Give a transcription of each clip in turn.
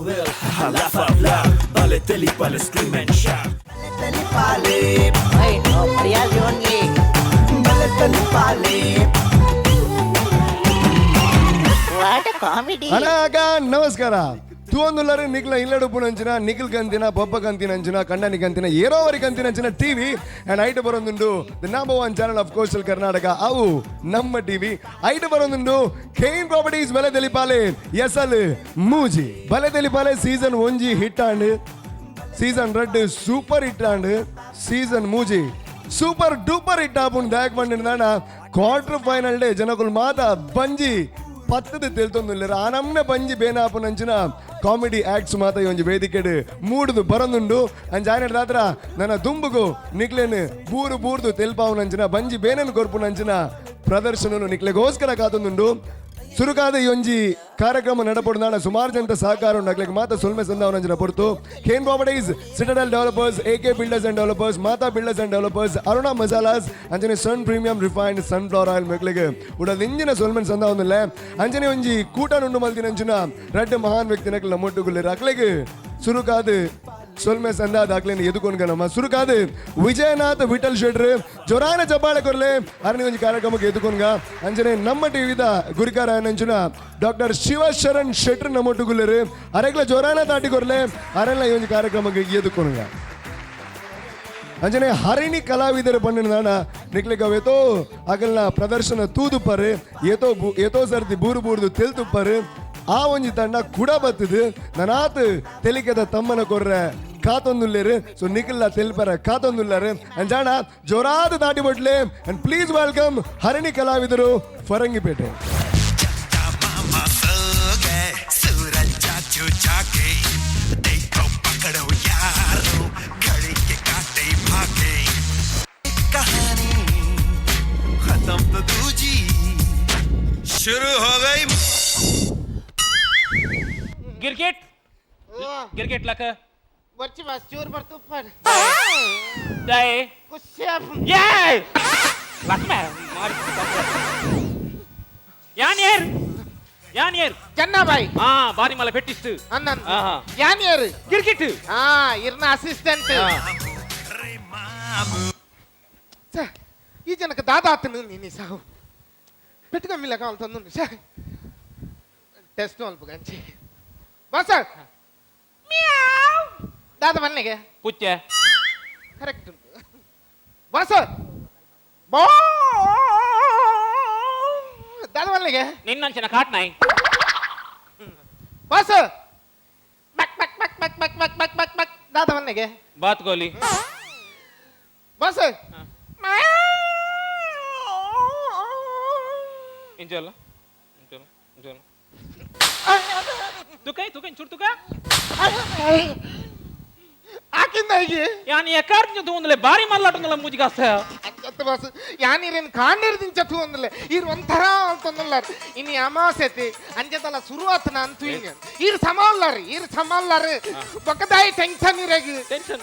will. Laugh out loud, pale teli pale scream and shout. Teli pale, Ay, no, Maria Leone. pale teli pale. What a comedy. ಅನಾಗ ನಮಸ್ಕಾರ ತೂವೊಂದುಲ್ಲರೆ ನಿಖಿಲ ಇಲ್ಲಡು ಪುನಂಚಿನ ನಿಖಿಲ್ ಕಂತಿನ ಬೊಬ್ಬ ಕಂತಿನಂಚಿನ ಕಂಡನಿ ಕಂತಿನ ಏರೋವರಿ ಕಂತಿನಂಚಿನ TV and ಐಟ ಬರೋದುಂಡು the number 1 channel of coastal Karnataka ಅವು ನಮ್ಮ ಟಿವಿ ಐಟ ಬರೋದುಂಡು ಕೇನ್ ಪ್ರಾಪರ್ಟೀಸ್ ಬಲೆ ತೆಲಿಪಾಲೆ ಎಸಲ್ ಮೂಜಿ Bale Telipale season 1 hit and season 2 super hit and season ಮೂಜಿ ಸೂಪರ್ ಡೂಪರ್ ಹಿಟ್ ಆಪುಂಡು ದಾಯಕ್ ಬಂದಿನ ಕ್ವಾರ್ಟರ್ ಫೈನಲ್ ಡೇ ಜನಕುಲ್ ಮಾತ ಬಂಜಿ ಪತ್ತದ ತಿಳ್ತೊಂದುಲ್ಲೆರ ಆ ನಮ್ನೆ ಬಂಜಿ ಬೇನಾಪುನಂಚಿನ ಕಾಮಿಡಿ ಆಕ್ಟ್ಸ್ ಮಾತ ಒಂಜಿ ವೇದಿಕೆಡ್ ಮೂಡುದು ಬರಂದುಂಡು ಅಂಜಾಯನ ದಾತ್ರ ನನ್ನ ದುಂಬುಗು ನಿಕ್ಲೆನ್ ಬೂರು ಬೂರ್ದು ತೆಲ್ಪಾವುನಂಚಿನ ಬಂಜಿ ಬೇನನ್ ಕೊರ್ಪುನಂಚಿನ ಪ್ರದರ್ಶನ ನಿಕ್ಲೆಗೋಸ್ಕರ ಕಾತೊಂದುಂಡು ಸುರುಕಾದ ಈ ಒಂಜಿ ಕಾರ್ಯಕ್ರಮ ನಡಪಡು ನಾಡ ಸುಮಾರು ಜನತ ಸಹಕಾರ ಉಂಡಾಗ್ಲಿಕ್ಕೆ ಮಾತಾ ಸೊಲ್ಮೆ ಸಂದಾವನಂಜನ ಪೊರ್ತು Kane properties Citadel developers AK builders and developers ಮಾತಾ builders and developers Aruna masalas ಅಂಜನೆ sun premium refined sunflower oil ಮೆಕ್ಲಿಗೆ ಉಡಲ್ ಇಂಜಿನ ಸೊಲ್ಮೆನ್ ಸಂದಾವನಲ್ಲ ಅಂಜನೆ ಒಂಜಿ ಕೂಟ ನುಂಡು ಮಲ್ತಿನಂಚಿನ ರೆಡ್ ಮಹಾನ್ ವ್ಯಕ್ತಿ ನಕ್ಲ ಮುಟ್ಟುಗುಲ್ಲೆ ಅಕ್ಲೆಗೆ ಸುರುಕಾದ ಸೊಲ್ಮೆ ಸಂದಾದ ಅಕ್ಲೇನು ಎದುಕೊಂಡು ನಮ್ಮ ಸುರುಕಾದ ವಿಜಯನಾಥ್ ವಿಠಲ್ ಶೆಟ್ರ್ ಜೊರಾನ ಜಬ್ಬಾಳೆ ಕೊರ್ಲೆ ಅರನಿ ಒಂಜಿ ಕಾರ್ಯಕ್ರಮಕ್ಕೆ ಎದುಕೊಂಡ್ಗ ಅಂಜನೆ ನಮ್ಮ ಟಿವಿದ ಗುರಿಕಾರ ನಂಚಿನ ಡಾಕ್ಟರ್ ಶಿವಶರಣ್ ಶೆಟ್ರ್ ನಮ್ಮೊಟ್ಟುಗುಲ್ಲೆರು ಅರೆಗ್ಲ ಜೊರಾನ ತಾಟಿ ಕೊರ್ಲೆ ಅರೆಲ್ಲ ಈ ಒಂಜಿ ಕಾರ್ಯಕ್ರಮಕ್ಕೆ ಎದುಕೊಂಡ್ಗ ಅಂಜನೆ ಹರಿಣಿ ಕಲಾವಿದರು ಪಂಡಿನ ನಾಡ ನಿಕ್ಲಿಕ್ಕೆ ಅವೇತೋ ಅಗಲ್ನ ಪ್ರದರ್ಶನ ತೂದುಪ್ಪರು ಏತೋ ಸರ್ತಿ ಬೂರು ಬೂರ್ದು ತೆಲ್ತುಪ್ಪರು ಆ ಒಂಜಿ ತಂಡ ಕುಡ ಬತ್ತದು ನನಾತ್ ತೆಲಿಕೆದ ತಮ್ಮನ ಕೊರ್ರೆ ಕಾತೊಂದುಲ್ಲೇರು ಸೊ ನಿಖಿಲ್ಲ ತೆಲ್ಪರ ಕಾತೊಂದುಲ್ಲಾರು ಅಂಜಾಣ ಜೋರಾದ ದಾಟಿ ಬಟ್ಲೆ ಅಂಡ್ ಪ್ಲೀಸ್ ವೆಲ್ಕಮ್ ಹರಿಣಿ ಕಲಾವಿದರು ಫರಂಗಿಪೇಟೆ शुरू हो गई गिरगिट गिरगिट लक वरची वास चोर भरतो पण. जाय कुस्या. ये लक में मार यान येर चन्नाबाई. हा बारी मला भेटिस्ट अन्न आहा. यान येर. गिरगिट हा इर्ನ ಅಸಿಸ್ಟೆಂಟ್. ಈ ಜನಕ್ಕೆ ದಾದಾತನು ನೀನಿ ಸಾವು పెట్టుకమ్మిల కావాలి తొందర సార్ టెస్ట్ అల్పు గంచి బస్ సార్ మ్యావ్ దాదా వన్నಗೆ पुच्चे ಕರೆಕ್ಟ್ ಬಸ್ ಸಾರ್ ಬಾ दादा ವನ್ನಗೆ ನಿನ್ನಂಚಿನ ಕಾಟ್ ನಾಯಿ ಬಸ್ ಬಕ್ ಬಕ್ ಬಕ್ ಬಕ್ ಬಕ್ ಬಕ್ ಬಕ್ ಬಕ್ ಬಕ್ दादा ವನ್ನಗೆ बात गोली ಬಸ್ इंजल तू काय छुट तू का ಆಕಿಂದ ಹೀಗೆ यानी एकार जो तू बारी मारलाटुंगला मुझे कास्ता ಅತ್ತ ಬಸ್ ಯಾನಿರೇನು ಕಾಣಿರ್ದಿಂಚ ತೂ ಅಂದಲೆ ಇರ್ ಒಂಥರ ಅಂತಂದಲ್ಲ ಇನ್ನು ಅಮಾಸೆತಿ ಅಂಜದಲ್ಲ ಶುರುವಾತನ ಅಂತೂ ಹಿಂಗೆ ಇರ್ ಸಮಾಲ್ಲಾರಿ ಬಕದಾಯಿ ಟೆನ್ಷನ್ ಇರಗಿ टेंशन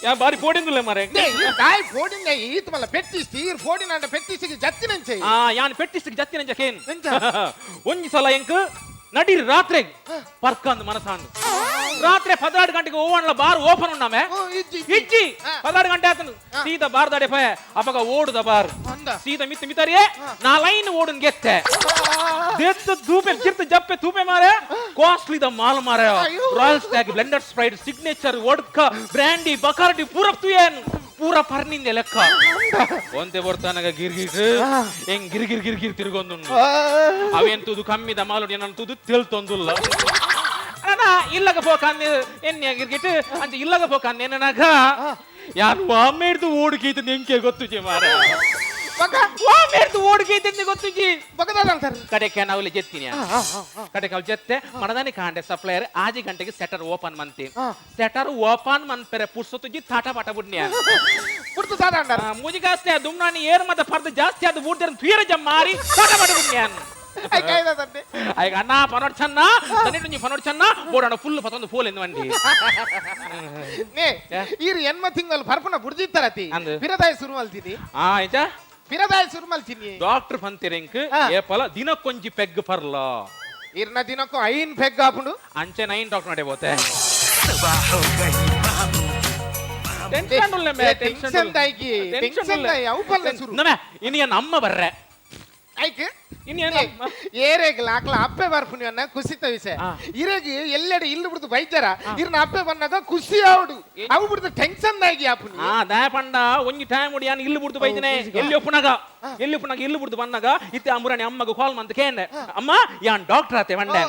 या बारी फोडिंदुले मारे దాయి ఫోడింగ్ ఈత మళ్ళ పెట్టిస్తి ఈర్ ఫోడిన అంటే పెట్టిస్తికి జత్తినంచే ఆ यानी पेट्टिस्टिक जत्तिन जकेन ಒಂಜಿ ಸಲ ಎಂಕ್ ನಡಿ ರಾತ್ರಿ ಪರ್ಕಂದ್ ಮನಸಾಂಡು ರಾತ್ರಿ 16 ಗಂಟೆಗೆ ಓವನ್ಲ ಬಾರ್ ಓಪನ್ ಉಂಡಾಮೆ ಇಜ್ಜಿ 16 ಗಂಟೆ ಆತನು ಸೀದಾ ಬಾರ್ ದಾಡೆ ಪಯ ಅಪಗ ಓಡುದ ಬಾರ್ ಸೀದಾ ಮಿತ್ತ ಮಿತರಿಯೇ ನಾ ಲೈನ್ ಓಡನ್ ಗೆತ್ತೆ ದೆತ್ತ ಧೂಪೆ ಕಿರ್ತ ಜಪ್ಪೆ ತೂಪೆ ಮಾರೆ ಕಾಸ್ಟ್ಲಿ ದ ಮಾಲ್ ಮಾರೆ royal stack blended Sprite signature vodka brandy ಬಕಾರ್ಡಿ ಪೂರಾ ತುಯೇನ್ ಪೂರಾ ಪರ್ನಿಂದೆ ಲೆಕ್ಕ ಒಂದೇ ಬರ್ತಾನಾಗ ಗಿರ್ಗಿರ್ ಹೆಂಗ್ ಗಿರ್ಗಿರ್ ತಿರುಗೊಂದುಂಡು ಅವೆಂತುದು ಕಮ್ಮಿದ ಮಾಲು ಏನಂತುದು ತಿಳ್ತೊಂದುಲ್ಲ ಅಣ್ಣ ಇಲ್ಲಗ ಪೋಕಂದೆ ಎನ್ನೆ ಗಿರ್ಗಿಟ್ ಅಂತ ಇಲ್ಲಗ ಪೋಕಂದೆ ನನಗ ಯಾರು ವಾಮೇಡ್ದು ಓಡ್ಕೈತ ನೆಂಕೆ ಗೊತ್ತುಜಿ ಮಾರ ವಾಮೇಡ್ದು ಓಡ್ಕೈತ ಗೊತ್ತುಜಿ ಬಕದಾದಂತಾರ ಕಡೆಗೆ ನಾವು ಜೆತ್ತೀನಿ ಕಡೆಗೆ ಅವ್ರು ಜೆತ್ತೆ ಮನದಾನಿ ಕಾಂಡೆ ಸಪ್ಲೈಯರ್ 6 ಗಂಟೆಗೆ ಸೆಟರ್ ಓಪನ್ ಮಂತಿ ಸೆಟರ್ ಓಪನ್ ಮನ್ಪೆರೆ ಪುರ್ಸೊತ್ತುಜಿ ತಾಟ ಪಾಟ ಬುಡ್ನ್ಯಾ ಪುರ್ತು ಸಾದ ಅಂಡಾರ ಮುಜಿಗಾಸ್ತೆ ದುಮ್ನಾನಿ ಏರ್ ಮತ ಪರ್ದ ಜಾಸ್ತಿ ಆದ ಬೂಡ್ದರ ಫೀರ ಜಮ್ಮಾರಿ ತಾಟ ಪಾಟ ಬುಡ್ನ್ಯಾನ್ ಐ ಕೈದಾದಂತೆ ಐ ಅಣ್ಣ ಪನೋಡ್ ಚನ್ನ ತನಿಟುಂಜಿ ಪನೋಡ್ ಚನ್ನ ಬೋಡಣ ಫುಲ್ ಪತೊಂದು ಫೋಲ್ ಎಂದು ವಂಡಿ ನೇ ಈರ್ ಎನ್ಮ ತಿಂಗಳು ಪರ್ಪನ ಬುಡ್ದಿತ್ತಾರತಿ ಬಿರದಾಯ ಶುರು ಮಲ್ತಿದಿ ಆ ಆಯ್ತಾ ಬಿರದಾಯ ಶುರು ಮಲ್ತಿನಿ ಡಾಕ್ಟರ್ ಪಂತಿರೆಂಕ್ ಏಪಲ ದಿನಕ್ಕೊಂಜಿ ಪೆಗ್ ಪರ್ಲ ఇర్న దినకు ఐన్ పెగ్గాపుడు అంచె నైన్ డాక్టర్ నడే పోతే सुबह हो गई ಟೆನ್ಷನ್ ಉಳ್ಳೆ ಮೇ ಟೆನ್ಷನ್ ದೈಗಿ ಟೆನ್ಷನ್ ದೈ ಅವು ಪಲ್ಲೆ ಶುರು ನಮೆ ಇನಿ ಅಮ್ಮ ಬರ್ರೆ ಐಕೆ ಇನಿ ಏರೆಗ್ಲ ಆಕ್ಲ ಅಪ್ಪೆ ಬರ್ಪುನಿ ಅನ್ನ ಖುಷಿತ ವಿಷಯ ಇರೆಗಿ ಎಲ್ಲೆಡೆ ಇಲ್ಲಿ ಬಿಡ್ದು ಬೈತಾರ ಇರ್ನ ಅಪ್ಪೆ ಬಂದಾಗ ಖುಷಿ ಆವಡು ಅವು ಬಿಡ್ದು ಟೆನ್ಷನ್ ದಾಗಿ ಆಪುನಿ ಆ ದಯ ಪಂಡ ಒಂಜಿ ಟೈಮ್ ಉಡಿ ಯಾನ್ ಇಲ್ಲಿ ಬಿಡ್ದು ಬೈದಿನೆ ಎಲ್ಲಿ ಒಪ್ಪುನಗ ಇಲ್ಲಿ ಬಿಡ್ದು ಬಂದಾಗ ಇತ್ತೆ ಅಮ್ಮರನಿ ಅಮ್ಮಗ ಕಾಲ್ ಮಂತ ಕೇಂಡೆ ಅಮ್ಮ ಯಾನ್ ಡಾಕ್ಟರ್ ಆತೆ ಬಂಡೆ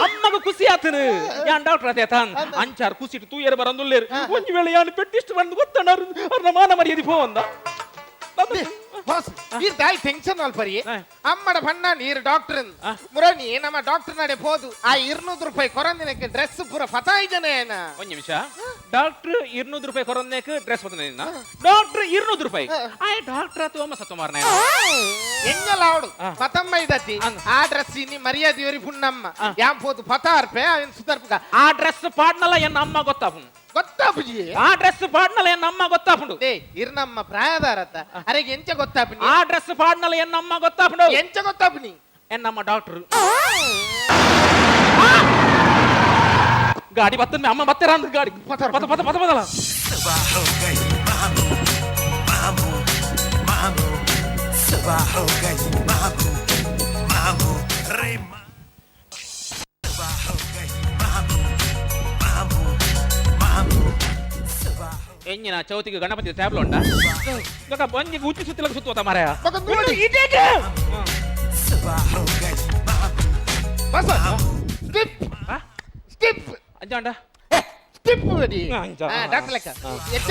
ಅಮ್ಮಗ ಖುಷಿ ಆತನು ಯಾನ್ ಡಾಕ್ಟರ್ ಆತೆ ತಾನ್ ಅಂಚಾರ್ ಖುಷಿ ತೂಯರ್ ಬರಂದುಲ್ಲೇರು ಒಂಜಿ ವೇಳೆ ಯಾನ್ ಪೆಟ್ಟಿಸ್ಟ್ ಬಂದು ಗೊತ್ತಣ್ಣ ಅವ್ರನ್ನ ಮಾನ ಮರ್ಯಾದೆ ಪೋ ಅಂದ ಬಾಸ್ ಈ ದಾಯಿ ಟೆನ್ಷನ್ ಅಲ್ಪರಿ ಅಮ್ಮಡ ಬಣ್ಣ ನೀರು ಡಾಕ್ಟರ್ ಮುರಣಿ ನಮ್ಮ ಡಾಕ್ಟರ್ ನಡೆ ಹೋದು ಆ 200 ರೂಪಾಯಿ ಕೊರಂದಿನಕ್ಕೆ ಡ್ರೆಸ್ ಪೂರ ಫತಾಯಿಜನೆ ಏನ ಒಂದ್ ನಿಮಿಷ ಡಾಕ್ಟರ್ 200 ರೂಪಾಯಿ ಕೊರೊಂದಕ್ಕೆ ಡ್ರೆಸ್ ಬರ್ತದೆ ಡಾಕ್ಟರ್ 200 ರೂಪಾಯಿ ಆ ಡಾಕ್ಟರ್ ಆತು ಅಮ್ಮ ಸತ್ತು ಮಾರ್ನೆ ಎಂಗಲ ಅವಡು ಪತಮ್ಮ ಇದತಿ ಆ ಡ್ರೆಸ್ ಇನಿ ಮರ್ಯಾದೆ ಇವರಿ ಪುಣ್ಣಮ್ಮ ಯಾಂ ಹೋದು 10 ರೂಪಾಯಿ ಅವನ್ ಸುತರ್ಪಕ ಆ ಡ್ರೆಸ್ ಪಾಡ್ನಲ್ಲ ಎನ್ನ ಅಮ್ಮ ಗೊತ್ತಾಪು ಗೊತ್ತಾಪುಜಿ ಆ ಡ್ರೆಸ್ ಪಾಡ್ನಲ್ಲ ಎನ್ನ ಅಮ್ಮ ಗೊತ್ತಾಪುಂಡು ಏ ಇರ್ನಮ್ಮ ಪ್ರಾಯದಾರತ್ತ ಅರೆಗೆ ಎಂಚ ಗೊತ್ತಾಪುನಿ ಆ ಡ್ರೆಸ್ ಪಾಡ್ನಲ್ಲ ಎನ್ನ ಅಮ್ಮ ಗೊತ್ತಾಪುಂಡು ಎಂಚ ಗೊತ್ತಾಪುನಿ ಎನ್ನಮ್ಮ ಡಾಕ್ಟರ್ ಗಾಡಿ ಬತ್ತದ ಅಮ್ಮ ಬತ್ತೇರ ಅಂದ್ರ ಗಾಡಿ ಪತ ಬದಲ सुबह हो गई मामू सुबह हो गई मामू रे सुबह हो गई मामू सुबह ಎಂಜಿನ ಚೌತಿಗೆ ಗಣಪತಿ ಟ್ಯಾಬ್ಲೆಟ್ ಉಂಟಾ ಇವಾಗ ಬಂಜಿಗೆ ಉಚ್ಚಿ ಸುತ್ತಲಕ್ಕೆ ಸುತ್ತೋತ ಮಾರಾಯ ಮಗ ನೋಡಿ सुबह हो गई ಬಸ ಸ್ಕಿಪ್ ಅಂಜಾಂಡ ಸ್ಕಿಪ್ ರೆಡಿ ಅಂಜ ಡಾಕ್ಟರ್ ಲೆಕ್ಕ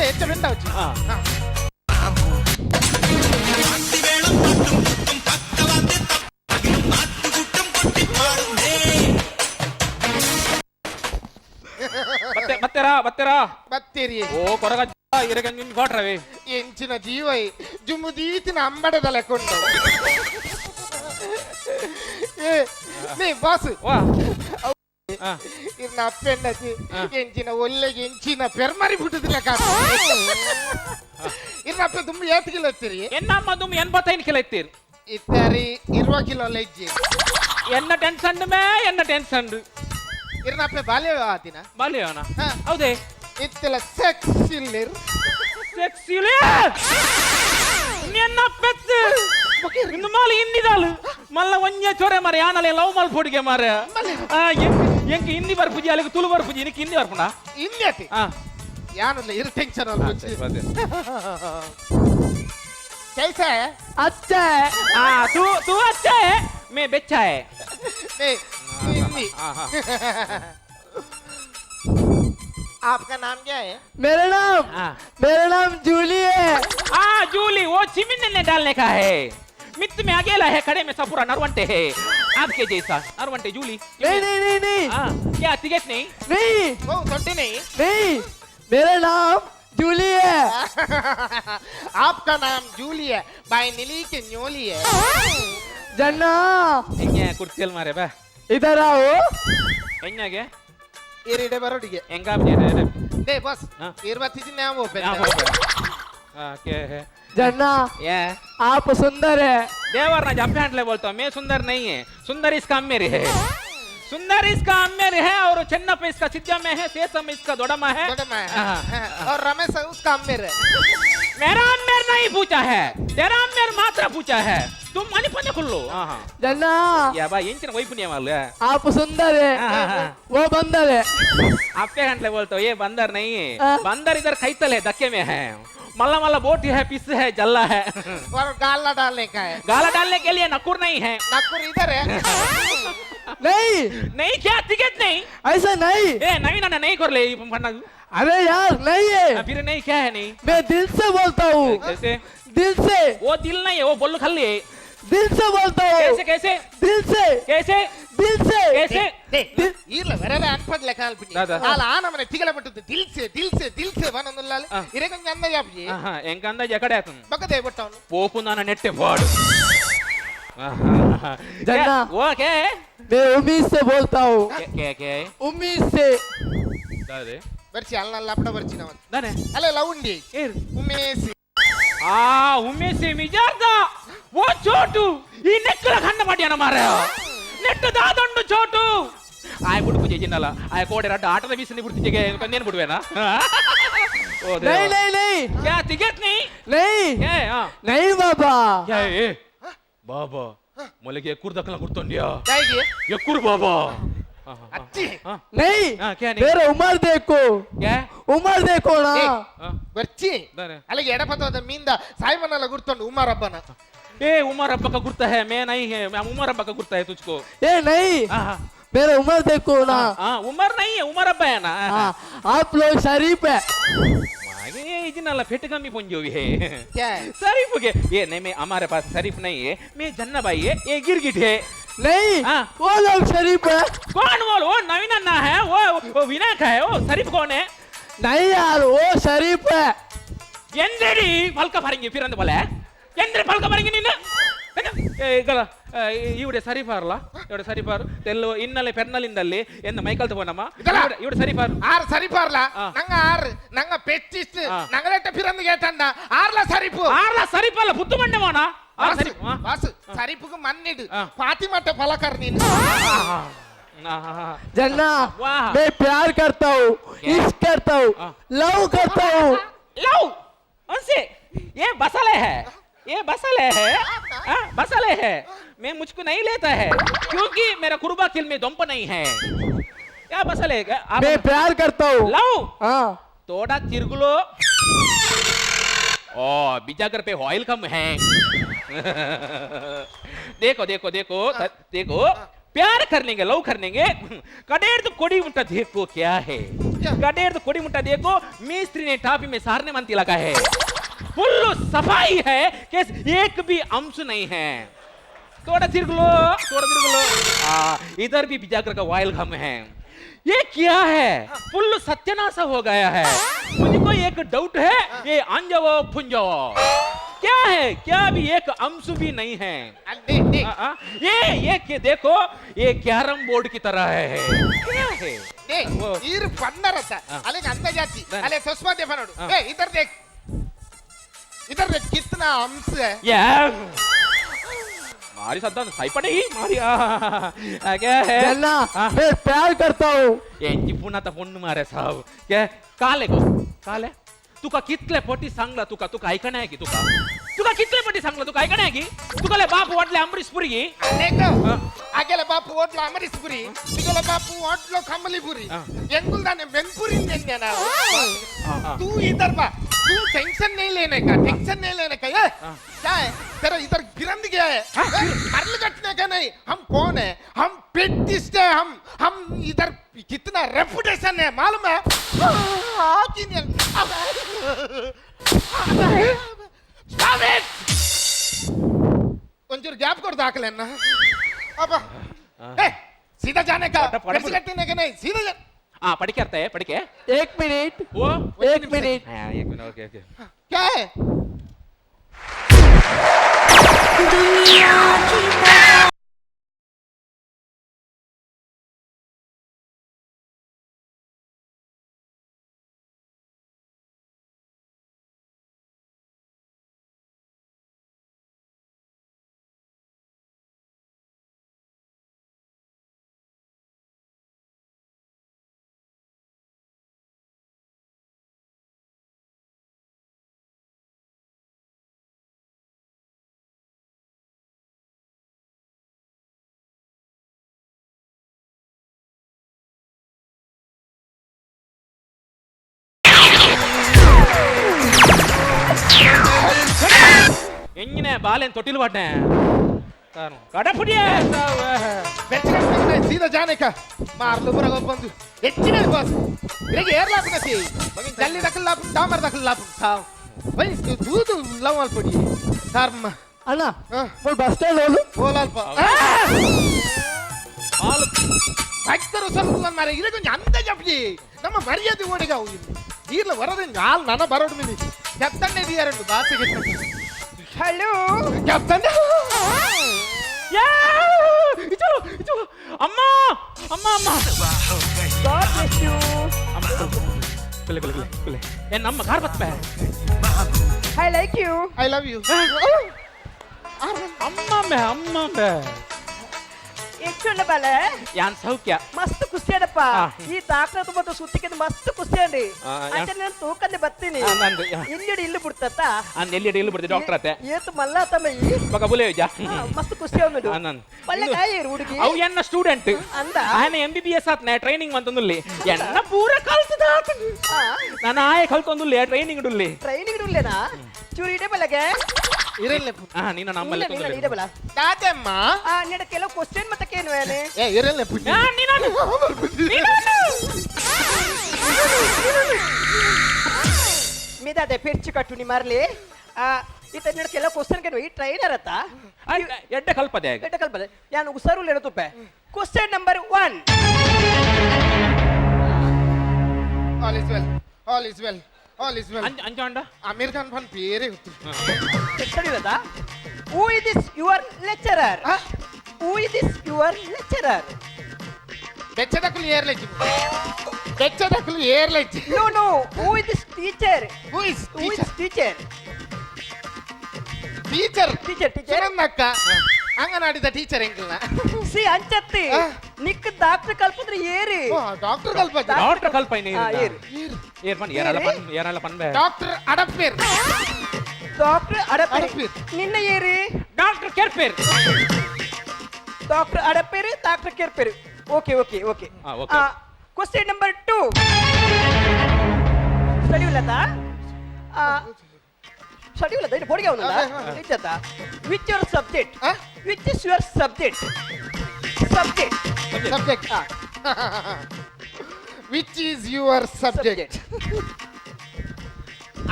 ಎಚ್ಚ ಬೆಂಡ వచ్చి ಬತ್ತೇರಾ ಬತ್ತೀರಿ ಓ ಕೊರಗ ಇರಗ ನಿನ್ ಕೊಟ್ರವೆ ಎಂಚಿನ ಜೀವೈ ಜುಮುದೀತಿನ ಅಂಬಡದ ಲೆಕ್ಕೊಂಡು ಏ ನೀ ಬಾಸ್ ವಾ ಇರ್ನ ಅಪ್ಪೆಂಡತಿ ಎಂಚಿನ ಒಳ್ಳೆಗೆ ಎಂಚಿನ ಪೆರ್ಮರಿ ಬಿಟ್ಟದಿಲ್ಲ ಕಾಸ ಇರ್ನ ಅಪ್ಪೆ ತುಂಬ ಏತ್ಕಿಲ್ಲ ಹತ್ತೀರಿ ಎನ್ನಮ್ಮ ದುಮ್ 85 ಕಿಲೋ ಇತ್ತೀರಿ ಇತ್ತಾರಿ 20 ಕಿಲೋ ಲೆಜ್ಜಿ ಎನ್ನ ಟೆನ್ಷನ್ ಮೇ ಎನ್ನ ಟೆನ್ಷನ್ ಇರ್ನ ಅಪ್ಪೆ ಬಾಲ್ಯ ಆತಿನ ಬಾಲ್ಯವನ ಹೌದೇ ಇತ್ತೆಲ್ಲ ಸೆಕ್ಸಿಲಿರ್ ಸೆಕ್ಸಿಲೇ ನಿನ್ನ ಪೆತ್ತು ಇನ್ನು ಮಾಲಿ ಹಿಂದಿದಾಳು ಮಲ್ಲ ಒಂಜೆ ಚೊರೆ ಮಾರೆ ಯಾನಲೆ ಲವ್ ಮಾಲ್ ಫೋಡಿಗೆ ಮಾರೆ ಎಂಕ ಹಿಂದಿ ಬರ್ಪುಜಿ ಅಲ್ಲಿಗೆ ತುಳು ಬರ್ಪುಜಿ ನಿಕ್ಕೆ ಹಿಂದಿ ಬರ್ಪುಂಡ ಹಿಂದಿ ಆತಿ ಯಾನಲ್ಲ ಇರ್ ಟೆನ್ಷನ್ ಅಲ್ಲ कैसा है अच्छा है हाँ तू अच्छा है मैं बेचा है नहीं हिंदी आपका नाम क्या है मेरा नाम जूली है। हाँ जूली वो चिमिन ने डालने का है मित्र में अकेला है खड़े में सपूरा नरवंटे है आपके जैसा नरवंटे जूली नहीं क्या टिकट नहीं नहीं ओ छोटी नहीं नहीं मेरा नाम जूली है। आपका नाम जूली है बाय नीली के न्योली है जन्ना ಎಂಗೆ ಕುರ್ತಿಯಲ್ಲಿ ಮಾರೆ ಬಾ इधर आओ ಎಂಗೆ इरिडे बरोडिगे ಎಂಗ ಬೇರೆ दे बस इरवत्ती ने वो पे क्या है जन्ना ये आप सुंदर है। देवर ना जब हैंडले बोलता हूँ मैं सुंदर नहीं है सुंदर इसका अम्मेर है सुंदर इसका अम्मेर है और चन्नप इसका सिद्धा में है सेसम इसका दोडमा है और रमेश उसका अम्मेर है मेरा अम्मेर नहीं पूछा है तेरा अम्मेर मात्र पूछा है तुम मनी पन्ने खुल्लो जन्ना या भाई इंचन वही पुण्य वाले आप सुंदर है वो बंदर है। आपके हैंडले बोलते हो ये बंदर नहीं है बंदर इधर खैतल है धक्के में है मल्ला मल्ला बोटी है पिस है जल्ला है और गाला डालने का है गाला डालने के लिए नकुर नहीं है नकुर इधर है नहीं क्या टिकट नहीं ऐसा नहीं ए नहीं ना नहीं कर ले अरे यार नहीं है फिर नहीं क्या है नहीं मैं दिल से बोलता हूँ कैसे दिल से वो दिल नहीं है वो बोल खाली है दिल से बोलता हूँ कैसे कैसे दिल से कैसे दिल से कैसे ಇಲ್ಲ ಬೇರೆ ಅನ್ಪಡ್ ಲೆಕ್ಕ ಅಲ್ಪಿನಿ ಅಲ್ಲ ಆ ನಮ್ಮನೆ ತಿಗಲ ಬಿಟ್ಟದ್ದು ದಿಲ್ ಸೆ ಬನಂದಲ್ಲ ಇರೆ ಕೊಂಚ ಅಂದ ಯಾಪಿ ಎಂಕ ಅಂದ ಜಕಡೆ ಆತನು ಬಕದೆ ಬಿಟ್ಟವನು ಪೋಪು ನಾನು ನೆಟ್ಟೆ ಬಾಡು जन्ना वो क्या है मैं उम्मीद से बोलता हूँ क्या है उम्मीद से दादे ಬರ್ಚಿ ಅಲ್ಲ ಅಪ್ಪಡ ಬರ್ಚಿ ನಾವು दाने ಅಲ್ಲ ಲೌಂಡಿ ಏರ್ ಉಮೇಸಿ उमेश से मिजाज वो छोटू ಈ ನೆಕ್ಕಲ ಖಂಡ ಮಾಡ್ಯಾನ ಮಾರ ನೆಟ್ಟು ದಾದೊಂಡು ಚೋಟು ಆಯ್ ಬಿಡು ಪೂಜೆ ಜಿನ್ನಲ್ಲ ಆಯ್ ಕೋಡೆ ರಡ್ಡ ಆಟದ ಬೀಸನಿ ಬಿಡ್ತಿಗೆ ಕನ್ನೇನು ಬಿಡುವೇನಾ ಓ नहीं नहीं नहीं क्या तिगेत नहीं नहीं ಏ ಹಾ नहीं बाबा क्या ए बाबा ಮೊಲೆಗೆ ಎಕ್ಕುರ್ ದಕ್ಕಲ ಕುರ್ತೊಂಡ್ಯಾ ಹೇಗೆ ಎಕ್ಕುರ್ ಬಾಬಾ ಅಜ್ಜಿ नहीं हाँ, क्या नहीं? मेरा उम्र देखो क्या उम्र देखो ना हाँ, ಬರ್ಚಿ दाने ಅಲ್ಲಿಗೆ ಎಡಪಥದ ಮೀಂದ ಸಾಯ್ಮನೆಲ್ಲ ಗುರ್ತೊಂಡು ಉಮಾರ್ ಹಬ್ಬನ ए उमर अब्बा का गुर्ता है मैं नहीं है मैं उमर अब्बा का गुर्ता है तुझको ये नहीं हाँ हाँ मेरा उम्र देखो ना हाँ उमर नहीं है उमर अब्बा है ना हाँ आप लोग शरीफ है ये इजनला फेट कमी पुंजो भी है क्या शरीफ के ये नहीं मैं हमारे पास शरीफ नहीं है मैं जन्ना भाई है ये गिरगिट है नहीं हाँ। वो लोग शरीफ है कौन वो नवीन अन्ना है वो विनायक है वो शरीफ कौन है नहीं यार वो शरीफ है ಎಂದಡಿ ಫಲ್ಕ ಫರಂಗಿ ಫಿರಂದ ಬಲೆ ಎಂದ್ರೆ ಫಲ್ಕ ಫರಂಗಿ ನೀನು ಈಗಲ ಇವುಡೆ ಸರಿಫಾರ್ಲ ಇವುಡೆ ಸರಿಫಾರ್ ತೆಲ್ಲು ಇನ್ನಲೆ ಪೆರ್ನಲಿಂದಲ್ಲಿ ಎಂದ ಮೈಕಲ್ ತಗೋನಮ್ಮ ಇವುಡೆ ಸರಿಫಾರ್ ಆರ್ ಸರಿಪಾರ್ಲ ಆ. ನಂಗ ಆರ್ ನಂಗ ಪೆಚ್ಚಿಸ್ಟ್ ಆ. ನಂಗಲೆಟ್ಟ ಪಿರಂದು ಕೇಟಂಡ ಆರ್ಲ ಸರಿಪು ಆರ್ಲ ಸರಿಫಲ್ಲ ಪುತ್ತು ಮಂಡೆ ಮೋನ ವಾಸು, ವಾಸು ಸರಿಪುಗು ಮನ್ನಿಡು ಆ. ಫಾತಿಮಟ್ಟ ಫಲಕರ್ ನೀನು जन्ना वाह। मैं प्यार करता हूँ इश्क करता हूँ हाँ। लव करता हूँ लव उनसे ये बसले है ये बसले है बसले है मैं मुझको नहीं लेता है क्योंकि मेरा कुर्बा किल में दम्प नहीं है क्या बसले मैं प्यार करता हूँ लव हाँ थोड़ा तिरगुलो ओ बिजागर पे ऑयल कम है देखो देखो देखो देखो प्यार करनेंगे लव करनेंगे कडेर तो कोड़ी मुट्टा देखो क्या है कडेर तो कोड़ी मुट्टा देखो मिस्त्री ने टापी में सारने मनती लगा है फुल सफाई है कि एक भी अंश नहीं है थोड़ा तिरगुलो इधर भी बिजागर का ऑयल कम है ये क्या है फुल सत्यानाश हो गया है मुझको एक डाउट है ये अंजवो फुंजवो क्या है क्या भी एक अंश भी नहीं है ये देखो ये कैरम बोर्ड की तरह है क्या है वो। ಈರ್ ಬಂದರಸ ಅಲ್ಲಿಗೆ ಅಂತ ಜಾತಿ ಅಲ್ಲೇ ಸುಷ್ಮಾ ದೇವ ನೋಡು ಏ ಇದರ್ देख कितना अंश है यार मारी सद्दा सही पड़ेगी मारी क्या है जन्ना हाँ। मैं प्यार करता हूँ ये पुन्हा तर पुण्य मारे साहब क्या काले गो काले तुका कितले पोटी सांगला तुका ऐकणे आहे की तुका कितले पोटी सांगला तुका ऐकणे आहे की तुकाले बाप वाटले अमरीश पुरी देखो आगेला बापू ओट्लो अमरीश पुरी निगोला बापू ओट्लो कमलीपुरी ಎಂಗುಲ್ದಾನೆ ಬೆನ್ಪುರಿ ನೆನ್ನೆನಾ तू इधर बा तू टेंशन नहीं लेने का ये क्या है तेरा इधर गिरंद गया है मरल कटने का नहीं हम कौन है हम पेटिस्ट है हम इधर कितना रेपुटेशन है मालूम है ಒಂಚೂರು ಗ್ಯಾಪ್ ಕೊಡ್ದು ಹಾಕಲೇನ ಅಪ್ಪ सीधा जाने का कैसे कटने का नहीं सीधा हाँ पढ़ के आता है पढ़ के एक मिनट वो एक मिनट हाँ एक मिनट ओके ओके क्या है എങ്ങനെ ബാലൻ തൊട്ടിൽ പാട്ടേ കടപ്പുടിയ सीधा जाने का मार लो बरगो बंदू ಹೆಚ್ಚಿನ ಬಾಸ್ ಇರಗೆ ಏರ್ ಲಾಪನತಿ ಜಲ್ಲಿ ದಕಲ್ ಲಾಪ ದಾಮರ್ ದಕಲ್ ಲಾಪ ಸಾವ್ ಬೈ ತೂದು ಲವಲ್ ಪಡಿ ಕರ್ಮ ಅಣ್ಣ हाँ। वो बस स्टैंड ಹೋಲು ಓಲಾಲ್ಪ ಹಾಲು ಭಕ್ತರು ಸ್ವಲ್ಪ ಮಾರೆ ಇರಗೆ ಕೊಂಚ ಅಂದ ಜಪ್ಜಿ ನಮ್ಮ ಮರ್ಯಾದೆ ಓಡಿಗ ಈರ್ಲ ವರದ ಹಾಲ್ ನನ ಬರೋಡು ಮಿನಿ ಕೆತ್ತನ್ನೆ ದಿಯಾರಂಡು ಬಾಸಿಗೆ ಹಲೋ ಕೆತ್ತನ್ itu amma God bless you kule en amma ghar bat pe I like you I love you amma me ಹೆಚ್ಚುಂಡ ಬಲೆ ಯಾನ್ ಸೌಖ್ಯ ಮಸ್ತ್ ಖುಷಿ ಅಡಪ್ಪ ಹಾ. ಈ ಡಾಕ್ಟರ್ ತುಂಬ ಸುತ್ತಿಗೆ ಮಸ್ತ್ ಖುಷಿ ಅಂಡಿ ಆ, ಅಂದ್ರೆ ನಾನು ತೂಕಂದೆ ಬರ್ತೀನಿ ಆ, ನಂದು, ಯಾ. ಇಲ್ಲಿ ಇಲ್ಲಿ ಬಿಡ್ತತ್ತ ಅಂದ್ ಎಲ್ಲಿ ಎಲ್ಲಿ ಬಿಡ್ತಿ ಡಾಕ್ಟರ್ ಅತ್ತೆ ಏತು ಮಲ್ಲ ತಮ್ಮ ಬಗ ಬುಲೆ ಜಾ ಮಸ್ತ್ ಖುಷಿ ಅವನು ಆ, ನಂದು. ಒಳ್ಳೆ ಕಾಯಿ ಹುಡುಗಿ ಅವು ಎನ್ನ ಸ್ಟೂಡೆಂಟ್ ಅಂದ ఆయన MBBS ಆತ್ನ ಟ್ರೈನಿಂಗ್ ಮಂತಂದುಲ್ಲಿ ಎನ್ನ ಪೂರ ಕಲ್ತದ ನಾನು ಆಯ ಕಲ್ತೊಂದುಲ್ಲಿ ಟ್ರೈನಿಂಗ್ ಡುಲ್ಲಿ ಟ್ರೈನಿಂಗ್ ಇರ್ಲೇನಾ ಚೂರು ಇಡೆ ಬಲಗೆ ಇರಲ್ಲ ನೀನು ನಮ್ಮಲ್ಲಿ ಇಡೆ ಬಲ ತಾತಮ್ಮ ನಿನ್ನ ಕೆಲವು ಕ್ವಶನ್ ಮತ್ತೆ ಕೇನು ವೇನೆ ಇರಲ್ಲ ಪುಣ್ಯ ಮಿದಾದೆ ಪೆರ್ಚಿ ಕಟ್ಟು ನಿ ಮರ್ಲಿ ಈತ ನಿನ್ನ ಕೆಲವು ಕ್ವಶನ್ ಕೇನು ಈ ಟ್ರೈನರ್ ಅತ್ತ ಎಡ್ಡೆ ಕಲ್ಪದೆ ಗಟ್ಟ ಕಲ್ಪದೆ ನಾನು ಉಸರು ಲೇನು ತುಪ್ಪೆ question number 1 all is well all is well all is well ಅಂಜಾಂಡ ಅಮೀರ್ ಖಾನ್ ಫನ್ ಬೇರೆ ಗೊತ್ತು ತಿಳಿದದ who is this your lecturer who is this your lecturer ಬೆಚ್ಚದಕ್ಕಲು ಏರ್ಲೆಜ್ಜಿ ಬೆಚ್ಚದಕ್ಕಲು ಏರ್ಲೆಜ್ಜಿ no no who is this teacher who is who is teacher teacher teacher teacher ಸುನಂದಕ್ಕ ಅಂಗನಾಡಿದ ಟೀಚರ್ ಎಂಕಲ್ನ ಸಿ ಅಂಚತ್ತಿ ನಿಕ್ ಡಾಕ್ಟರ್ ಕಲ್ಪದ್ರೆ ಏರಿ ಡಾಕ್ಟರ್ ಕಲ್ಪದ ಡಾಕ್ಟರ್ ಕಲ್ಪೈನೆ ಏರಿ ಏರ್ ಪನ್ ಯಾರಲ್ಲ ಪನ್ಬೆ ಡಾಕ್ಟರ್ ಅಡಪ್ಪೇರ್ ಡಾಕ್ಟರ್ ಅಡಪೇರಿ ಅಡಪೇರಿ. ನಿನ್ನ ಏರಿ ಡಾಕ್ಟರ್ ಕೆರ್ಪೇರ್ ಡಾಕ್ಟರ್ ಅಡಪೇರಿ ಡಾಕ್ಟರ್ ಕೇರ್ಪೇರಿ ಓಕೆ ಓಕೆ ಓಕೆ ಹಾ, okay. ಕ್ವಶನ್ ನಂಬರ್ 2 ಸಡಿಯುಲ್ಲತಾ ಸಡಿಯುಲ್ಲದ ಇದು ಬೋಡಿಗೆ ಅವನಲ್ಲ ಇಚ್ಚತ which your subject which is your subject subject subject which is your subject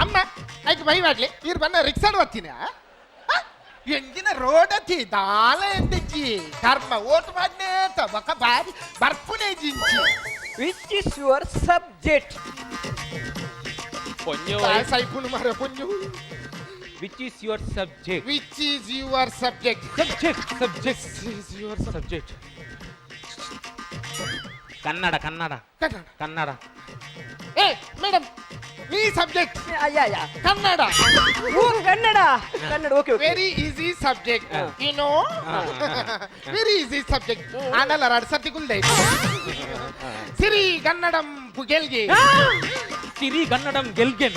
ಅಮ್ಮ ಆಯ್ತು ಬೈ ಮಾಡ್ಲಿ ಇವ್ರು ಬನ್ನ ರಿಕ್ಷಾಡ್ ಬರ್ತೀನಿ ಎಂಜಿನ ರೋಡ್ ಹತ್ತಿ ದಾಲ ಎಂದಿಜ್ಜಿ ಕರ್ಮ ಓಟ್ ಮಾಡ್ನೇ ಬಕ ಬಾರಿ ಬರ್ಪುನೇ ಜಿಂಚಿ ವಿಚ್ ಇಸ್ ಯುವರ್ ಸಬ್ಜೆಕ್ಟ್ ಪೊನ್ಯೋ ಸೈಪುನ್ ಮಾರ ಪುಂಜು which is your subject which is your subject subject is your subject Kannada Kannada Kannada Kannada ಏ ಮೇಡಮ್ ಈ ಸಬ್ಜೆಕ್ಟ್ ಯಾ ಕನ್ನಡ ಓ Kannada Kannada okay okay very easy subject you know very easy subject ಆನಲ್ಲ ಎರಡು ಸರ್ತಿ ಗುಲ್ದೆ ಸಿರಿ ಕನ್ನಡಂ ಗೆಲ್ಗೆ ಸಿರಿ ಕನ್ನಡಂ ಗೆಲ್ಗೆ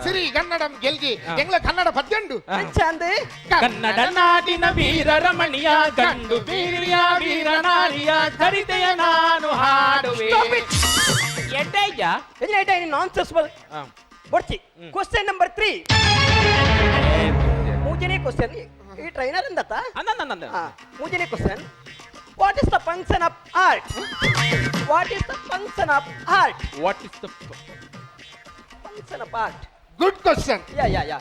ಸಿರಿ ಕನ್ನಡಂ ಗೆಲ್ಗೆ ಎಂಗ್ಲ ಕನ್ನಡ ಪದ್ಯಂಡು ಚಂದೆ ಕನ್ನಡ ನಾಡಿನ ವೀರ ರಮಣಿಯ ಗಂಡು ಬೀರಿಯ ವೀರ ನಾರಿಯ ಚರಿತೆಯ ನಾನು ಹಾಡುವೆ ಎಡ್ಡಯ್ಯ ಎಲ್ಲ ಐಟ ನಾನ್ಸೆನ್ಸ್ ಬಲ್ ಬರ್ಚಿ ಕ್ವಶನ್ ನಂಬರ್ 3 ಮೂಜನೇ ಕ್ವಶನ್ ಈ ಟ್ರೈನರ್ ಅಂದತ ಅಂದ ಮೂಜನೇ question what is the function of heart what is the function of heart what is the function of heart good question yeah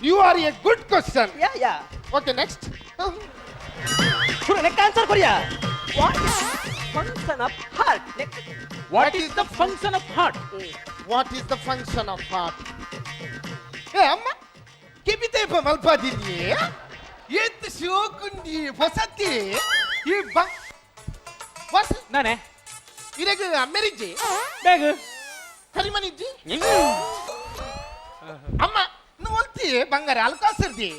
you are a good question yeah okay next ಪೂರ ನೆಕ್ answer ಕೊರಿಯಾ what is function of heart ನೆಕ್ what is the function of heart what is the function of heart ಏ ಅಮ್ಮ ಕಿಬಿತೇಪ ಮಲ್ಪಾದಿನಿ ಎತ್ತು ಶೋಕುಂಡಿ ಹೊಸತಿ ಈ ಹೊಸ ನಾನೇ ಇರಗ ಅಮ್ಮೆರಿಜ್ಜಿ ಬೇಗ ಕರಿಮನಿಜ್ಜಿ ಅಮ್ಮ నువ్వు ಒಲ್ತಿ ಬಂಗಾರ ಅಲ್ಕಾಸರ್ದಿ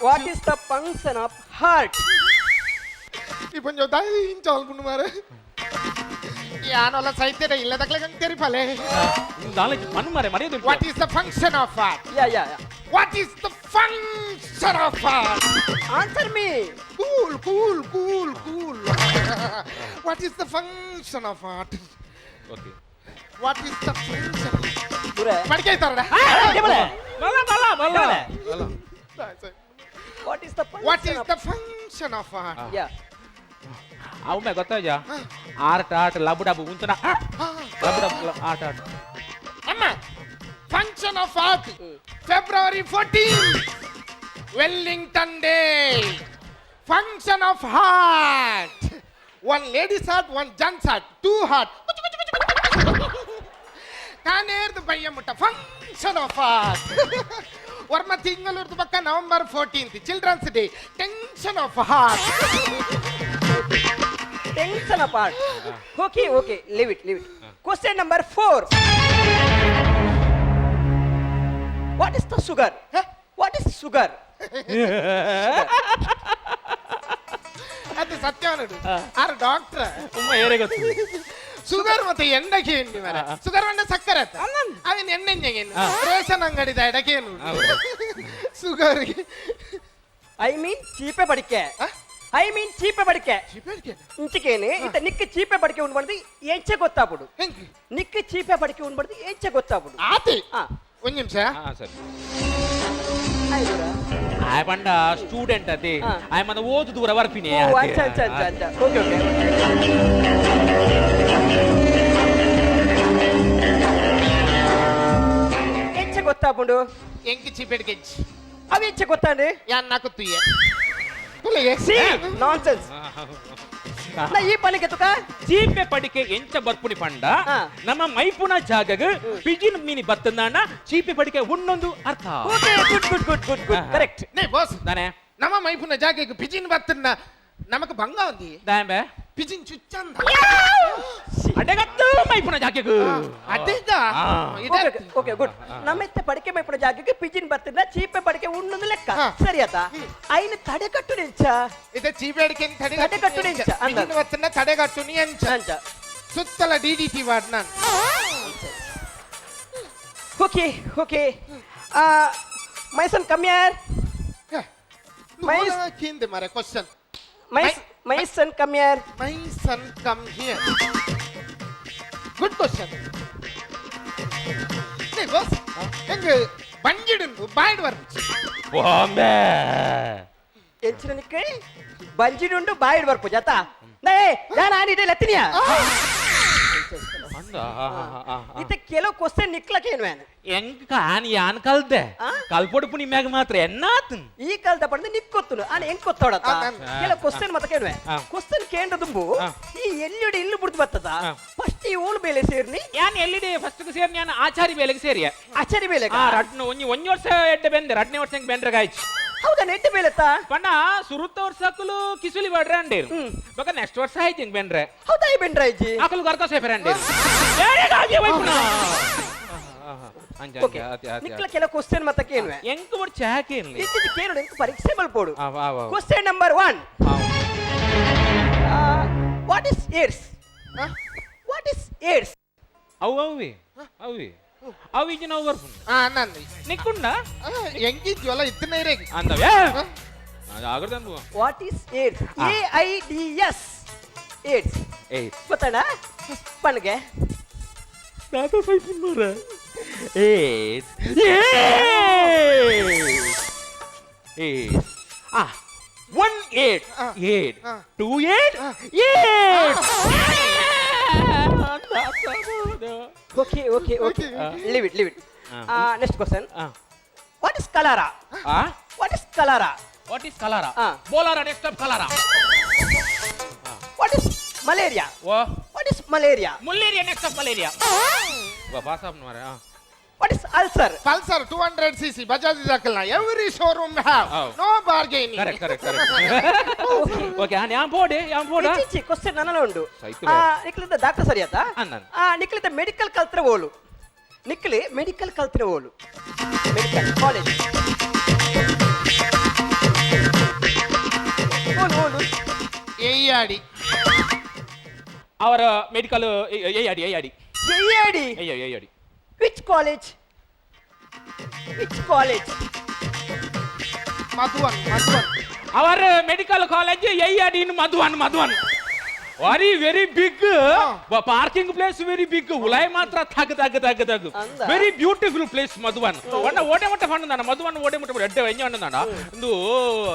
what is the function of heart ಈ ಪಂಜ ದಾಯಿ ಇಂಚ ಅಲ್ಪುಂಡು ಮಾರೆ ಯಾನೊಲ್ಲ ಸಾಹಿತ್ಯದ ಇಲ್ಲದಕ್ಲೆ ತೆರಿಪಲೆ ನಾಲೆಜ್ ಪನ್ ಮಾರೆ ಮರೆಯೋದು what is the function of heart yeah what is the function of heart answer me cool what is the function of heart okay what is the function ಪೂರ ಮಡ್ಕೈತಾರಡ ಬಲ್ಲ ಬಲ್ಲ ಬಲ್ಲ what is the what is function the function of heart yeah ಅವೇ ಗೊತ್ತಾಜ heart lub dub ಉಂತನ lub dub heart ಅಮ್ಮ function of heart February 14 Wellington day function of heart one ladies heart one gents heart two heart ಕಾನೇರ್ದು ಬಯ್ಯ ಮುಟ್ಟ function of heart ವರ್ಮ ತಿಂಗಳೂರ್ದು ಪಕ್ಕ November 14th children's day tension of heart tension of heart okay leave it question number 4 what is the sugar what is sugar ಸತ್ಯವನುಡು ಆ. ಆರು doctor ಉಮ್ಮ ಏರೆ ಗೊತ್ತು ಶುಗರ್ ಮತ್ತೆ ಎಂಡಕ್ಕೆ ಏನಿ ಮರ ಶುಗರ್ ಅಂದ್ರೆ ಸಕ್ಕರೆ ಅತ್ತ ಅವನ್ ಎಣ್ಣೆಂಜೆಗೇನು ರೇಷನ್ ಅಂಗಡಿದ ಎಡಕೇನು ಶುಗರ್ಗೆ ಐ ಮೀನ್ ಚೀಪೆ ಬಡಿಕೆ ಐ ಮೀನ್ ಚೀಪೆ ಬಡಿಕೆ ಇಂಚಿಕೇನೆ ಇಂತ ನಿಕ್ಕ ಚೀಪೆ ಬಡಿಕೆ ಉಂಡ್ಬಾರ್ದು ಎಂಚೆ ಗೊತ್ತಾಗ್ಬಿಡು ಹೆಂಗೆ ನಿಕ್ಕ ಚೀಪೆ ಬಡಿಕೆ ಉಂಡ್ಬಾರ್ದು ಎಂಚೆ ಗೊತ್ತಾಗ್ಬಿಡು ಆತಿ ಹಾ ಒಂದ್ ನಿಮಿಷ ಹಾ ಸರಿ ಆಯ್ತು ಆಯ್ ಪಂಡ ಸ್ಟೂಡೆಂಟ್ ಅದೇ ಹಾ. ಆಯ್ ಮನ ಓದು ದೂರ ಬರ್ಪಿನಿ ಓ ಅಚ್ಚ ಅಚ್ಚ ಅಚ್ಚ ಅಚ್ಚ ಓಕೆ ಓಕೆ ಎಂಚೆ ಗೊತ್ತಾಗ್ಬಿಡು ಎಂಕಿ ಚಿಪೆಡ್ಗೆ ಅವು ಎಂಚೆ ಗೊತ್ತಾಂಡು ಯಾನ್ ನಾಕು ತುಯ್ಯ ತುಳಿಗೆ ಸಿ ನಾನ್ಸೆನ್ಸ್ ನಾ ಈ ಪಣಿಗೆ ತುಕ ಚೀಪೆ ಪಡಿಕೆ ಎಂಚ ಬರ್ಪುನಿ ಪಂಡ ಹಾ. ನಮ್ಮ ಮೈಪುನ ಜಾಗಗ ಪಿಜಿನ್ ಮೀನಿ ಬತ್ತಂದಾಣ ಚೀಪೆ ಪಡಿಕೆ ಉಣ್ಣೊಂದು ಅರ್ಥ okay good good good good good correct ನೇ ಬಾಸ್ ದಾನೆ ನಮ್ಮ ಮೈಪುನ ಜಾಗಕ್ಕೆ ಪಿಜಿನ್ ಬತ್ತನ್ನ ನಮಕ್ ಭಂಗ ఉంది ದಾಂಬೆ ಪಿಜಿನ್ ಚುಚ್ಚಂದ ಅಡೆಗತ್ತು ಮೈಪುನ ಜಾಗಗ ಅದೇಗ ಓಕೆ ಓಕೆ ಗುಡ್ ನಮ್ಮೆತ್ತೆ ಪಡಿಕೆ ಮೈಪುನ ಜಾಗಕ್ಕೆ ಪಿಜಿನ್ ಬರ್ತಿದ್ದ ಚೀಪೆ ಪಡಿಕೆ ಉಣ್ಣೊಂದು ಲೆಕ್ಕ ಹಾ. ಸರಿ ಆತ ಐನ ತಡೆಕಟ್ಟು ನಿಂಚ ಇದ ಚೀಬೇಡಿಕೆ ತಡೆಗಟ್ಟು ನಿಂಚ ಅಂದ ಪಿಜಿನ್ ಬತ್ತನ್ನ ತಡೆಗಟ್ಟು ನೀ ಅಂಚ ಅಂಚ ಸುತ್ತಲ ಡಿಡಿಟಿ ವಾರ್ಡ್ ನಾನು ಓಕೆ ಓಕೆ ಮೈಸನ್ ಕಮ್ ಯಾರ್ ಹಿಂದೆ ಮರ ಕ್ವಶನ್ ಮೈಸನ್ ಕಮ್ ಯಾರ್ ಮೈ ಸನ್ ಕಮ್ ಹಿಯರ್ ಗುಡ್ ಕ್ವಶನ್ ನೇ ಬಾಸ್ ಹೆಂಗ ಬಂಜಿಡುಂಡು ಬಾಯ್ಡ್ ವರ್ಚ್ ಬಾಂಬೆ ಎಂಚಿನ ನಿಕ್ಕೆ ಬಂಜಿಡುಂಡು ಬಾಯಿಡ್ ಬರ್ಪು ಜಾತ ನೇ ಯಾನ ಆನಿದೆ ಲತ್ತಿನಿಯ ಅಂದ ಇತ ಕೆಲವು ಕ್ವಶನ್ ನಿಕ್ಲಕ್ಕೆ ಏನು ವ್ಯಾನ್ ಎಂಕ ಆನ್ ಯಾನ್ ಕಲ್ದೆ ಆ? ಕಲ್ಪೊಡುಪು ನಿಮ್ಯಾಗ ಮಾತ್ರ ಎನ್ನಾತ್ ಈ ಕಾಲದ ಪಡೆದು ನಿಕ್ ಗೊತ್ತು ಆನ ಹೆಂಗ್ ಗೊತ್ತಾಡತ್ತ ಕೆಲವು ಕ್ವಶನ್ ಮತ್ತೆ ಕೇಳುವೆ ಆ. ಕ್ವಶನ್ ಕೇಂದ್ರ ತುಂಬು ಆ. ಈ ಎಲ್ಲಿಡಿ ಇಲ್ಲಿ ಬಿಡ್ದು ಬರ್ತದ ಆ. ಫಸ್ಟ್ ಈ ಓಳು ಬೇಲೆ ಸೇರ್ನಿ ಯಾನ್ ಎಲ್ಲಿದೆ ಫಸ್ಟ್ ಸೇರಿ ನಾನು ಆಚಾರಿ ಬೇಲೆಗೆ ಸೇರಿಯ ಆಚಾರಿ ಬೇಲೆ ರಡ್ನ ಒಂಜಿ ವರ್ಷ ಎಡ್ಡೆ ಬೆಂದೆ ರಡ್ನೇ ವರ್ಷ ಬೆಂದ್ರೆ ಗಾಯ್ಚಿ ಹೌದಾ ನೆಟ್ಟು ಬೇಲೆತ್ತ ಪಂಡ ಸುರುತ್ತ ವರ್ಷಕ್ಕಲು ಕಿಸುಲಿ ಬಾಡ್ರೆ ಅಂಡೇರು ಬಕ ನೆಕ್ಸ್ಟ್ ವರ್ಷ ಆಯ್ತು ಹಿಂಗ್ ಬೆಂದ್ರೆ ಹೌದಾ ಈ ಬೆಂಡ್ರಾಯ್ಜಿ ಆಕಲು ಗರ್ಕ ಸೇಫರ್ ಅಂಡೇರು ಬೇರೆಗಾಗಿ ವೈಪುನ ಅಂಜ ಓಕೆ ನಿಕ್ಲ ಕೆಲವು ಕ್ವಶನ್ ಮತ್ತೆ ಕೇಳುವೆ ಎಂಕ್ ಬಡ್ ಚಾಕೆ ಇರ್ಲಿ ಇತ್ತಿದ್ದು ಕೇಳು ಎಂಕ್ ಪರೀಕ್ಷೆ ಮಲ್ಪೋಡು ಆ question number 1 what is AIDS what is AIDS ಅವು ಅವಿ ಅವಿ ಅವು ಇಜ್ಜಿ ನಾವು ಬರ್ಪುನ್ ನಂದು ನಿಕ್ಕುಂಡ ಎಂಗಿ ಜ್ವಲ ಇತ್ತನೇ ಇರೇ ಅಂದವ್ಯಾ ಅದು ಆಗರ್ದನ್ಬು what is AIDS AIDS AIDS ಏಯ್ ಗೊತ್ತಾಡ ಪಣ್ಗೆ ನಾಟೋ ಸೈಪುನ್ ನೋರ ಏಸ್ ಏಸ್ ಆ 1 8 8 2 8 okay okay okay leave it next question ಆ ವಾಟ್ ಇಸ್ ಕಲಾರಾ ಆ what is cholera what is cholera ಆ. ಬೋಲಾರಾ next of cholera what is malaria oh what is malaria ಮುಲ್ಲೇರಿಯಾ next of malaria ವಾ pass of ಮಾರೆ ಆ what is ulcer pulsar 200cc Bajaj ಇದಾಕಲ್ಲ every showroom have Oh. No bargaining correct okay ಯಾನ್ ಬೋಡೆ ಚಿಚ್ಚಿ ಕ್ವಶನ್ ನನ್ನಲ್ಲ ಉಂಡು ಸೈತು ನಿಕ್ಲಿದ್ದ ಡಾಕ್ಟರ್ ಸರಿಯಾತ ಅನ್ನನ್ ನಿಕ್ಲಿದ್ದ ಮೆಡಿಕಲ್ ಕಲ್ತ್ರ ಓಲು ನಿಕ್ಲಿ ಮೆಡಿಕಲ್ ಕಲ್ತ್ರ ಓಲು ಮೆಡಿಕಲ್ ಕಾಲೇಜ್ ಓಲು ಓಲು ಏಯಾಡಿ ಅವರ ಮೆಡಿಕಲ್ ಏಯಾಡಿ ಎಡಿ ಏಯಾಡಿ ವಿಚ್ ಕಾಲೇಜ್ ಮಧುವನ್ ಅವರ ಮೆಡಿಕಲ್ ಕಾಲೇಜ್ ಏಯಾಡಿ in Madhuvan very big parking place very big ಉಲಾಯ್ ಮಾತ್ರ ತಗ ಅಂದ. ವೆರಿ ಬ್ಯೂಟಿಫುಲ್ ಪ್ಲೇಸ್ ಮಧುವನ್ ಓಡೆ ಮಟ್ಟ ಫಂಡ ಮಧುವನ್ ಓಡೆ ಮಟ್ಟ ಎಡ್ಡೆ ಎಂಜ ಅಂಡ ಒಂದು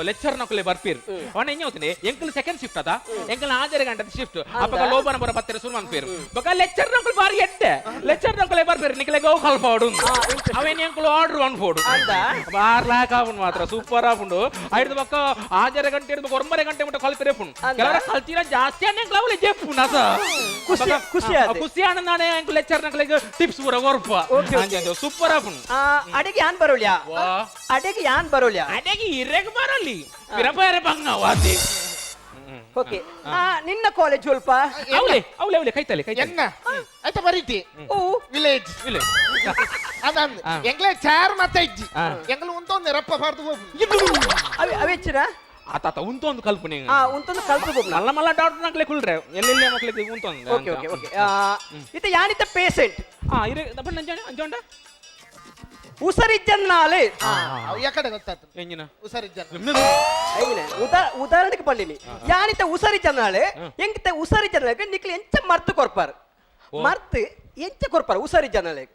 ಲೆಕ್ಚರ್ ನಕಲೆ ಬರ್ಪೀರ್ ಅವನ ಎಂಜ ಹೋಗ್ತೀನಿ ಎಂಕಲ್ ಸೆಕೆಂಡ್ ಶಿಫ್ಟ್ ಅದ ಎಂಕಲ್ 6 ಗಂಟೆ ಶಿಫ್ಟ್ ಅಪ್ಪಗ ಲೋಬನ ಬರ ಬತ್ತರ ಸುರ್ಮನ್ ಪೇರು ಬಕ ಲೆಕ್ಚರ್ ನಕಲ್ ಬಾರಿ ಎಡ್ಡೆ ಲೆಕ್ಚರ್ ನಕಲೆ ಬರ್ಪೀರ್ ನಿಕಲೆ ಗೋ ಕಲ್ಪ ಅವಡು ಅವೇನ್ ಎಂಕಲ್ ಆರ್ಡರ್ ಒನ್ ಫೋಡು ಅಂದ ಬಾರ್ ಲಾಕ್ ಆಪುನ್ ಮಾತ್ರ ಸೂಪರ್ ಆಪುಂಡು ಐದು ಬಕ್ಕ 6 ಗಂಟೆ ಹಿಡಿದು 9 ಗಂಟೆ ಮಟ್ಟ ಕಲ್ತಿರೆ ಪುನ್ ಅಂದ. ಕೆಲವರ ಕಲ್ತಿರ ಜಾಸ್ತಿ ಅನ್ನ ಕ್ಲೌಲೆ ಜೆಪ್ಪು ನಸ ಖುಷಿ ಆದೆ. ಖುಷಿ ಆನಂದ ನಾನೇ ಎಂಕ್ ಲೆಕ್ಚರ್ ನಕಲಿಗೆ ಟಿಪ್ಸ್ ಪೂರ ಗೊರ್ಪ Okay, okay. ಅಂಜೆ ಸೂಪರ್ ಆಪುನ್ ಅಡಿಗೆ ಯಾನ್ ಬರೋಲ್ಯಾ ವಾ ಅಡಿಗೆ ಯಾನ್ ಬರೋಲ್ಯಾ ಅಡೆಗೆ ಇರೆಗ್ ಬರಲಿ ಪಿರಪಾರೆ ಬಂಗ ವಾತಿ ಓಕೆ ನಿನ್ನ ಕಾಲೇಜ್ ಸ್ವಲ್ಪ ಅವಳೆ ಕೈತಲೆ ಎನ್ನ ಆಯ್ತಾ ಬರೀತಿ ಓ ವಿಲೇಜ್ ಇಲ್ಲ ಅದಂದ್ ಎಂಗ್ಲೆ ಚಾರ್ ಮತ್ತೆ ಇಜ್ಜಿ ಆ. ಎಂಗ್ಲು ಉಂಟು ನೆರಪ್ಪ ಬಾರ್ದು ಹೋಗು ಅವೆಚ್ಚಿನ ಆತ ಉಂತೊಂದು ಕಲ್ಪನೆ ಉಂತೊಂದು ಕಲ್ಪು ಬೊಬ್ನ ನಲ್ಲ ಮಲ್ಲ ಡಾಕ್ಟರ್ ನಕ್ಲೆ ಕುಳ್ರೆ ಎಲ್ಲೆಲ್ಲಿ ಮಕ್ಳಿಗೆ ಉಂತೊಂದು ಓಕೆ ಓಕೆ ಓಕೆ ಇತ ಯಾನಿತ ಪೇಷಂಟ್ ಇರೆ ದಪ್ಪಣ್ಣ ಅಂಜೋಂಡ ಉಸರಿಜ್ಜನ್ನಾಲೆ ಅವ್ ಯಾಕಡೆ ಗೊತ್ತಾಯ್ತು ಎಂಜಿನ ಹುಷಾರಿದ್ದಾನೆ ಐನೆ ಉದಾಹರಣೆಗೆ ಪಳ್ಳಿನಿ ಯಾನಿತ ಉಸರಿಜ್ಜನ್ನಾಲೆ ಎಂಕಿತ ಉಸರಿಜ್ಜನ್ನಾಲೆ ನಿಕ್ಲಿ ಎಂಚ ಮರ್ತು ಕೊರ್ಪಾರ್ ಮರ್ತು ಎಂಚ ಕೊರ್ಪಾರ್ ಉಸರಿಜ್ಜನ್ನಾಲೆ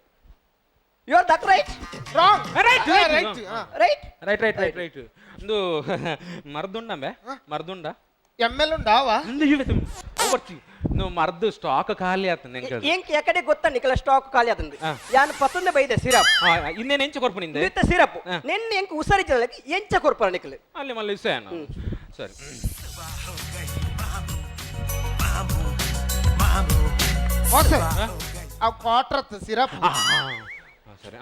you are that right wrong right right right right right right right ಒಂದು ಮರ್ದುಂಡಂಬೆ ಮರ್ದುಂಡ ಎಮ್ಮೆಲ್ ಉಂಡಾವ ಒಂದು ಹೇಳಿತು ಬರ್ತಿ ನೀವು ಮರ್ದು ಸ್ಟಾಕ್ ಖಾಲಿ ಆತ ನೆಂಕ ಎಂಕ್ ಯಾಕಡೆ ಗೊತ್ತಾ ನಿಕಲ ಸ್ಟಾಕ್ ಖಾಲಿ ಆತಂದು ಯಾನ್ ಪತ್ತೊಂದೆ ಬೈದೆ ಸಿರಪ್ ಇನ್ನೇನು ಎಂಚ ಕೊರ್ಪು ನಿಂದೆ ವಿತ್ ಸಿರಪ್ ನೆನ್ನೆ ಎಂಕ್ ಉಸರಿಜ್ಜನ್ನಾಲೆ ಎಂಚ ಕೊರ್ಪಾರ್ ನಿಕಲೆ ಅಲ್ಲಿ ಮಲ್ಲ ಇಸೇನ ಸರಿ ಓಕೆ ಅವ್ ಕ್ವಾಟ್ರತ್ ಸಿರಪ್ ಸರಿ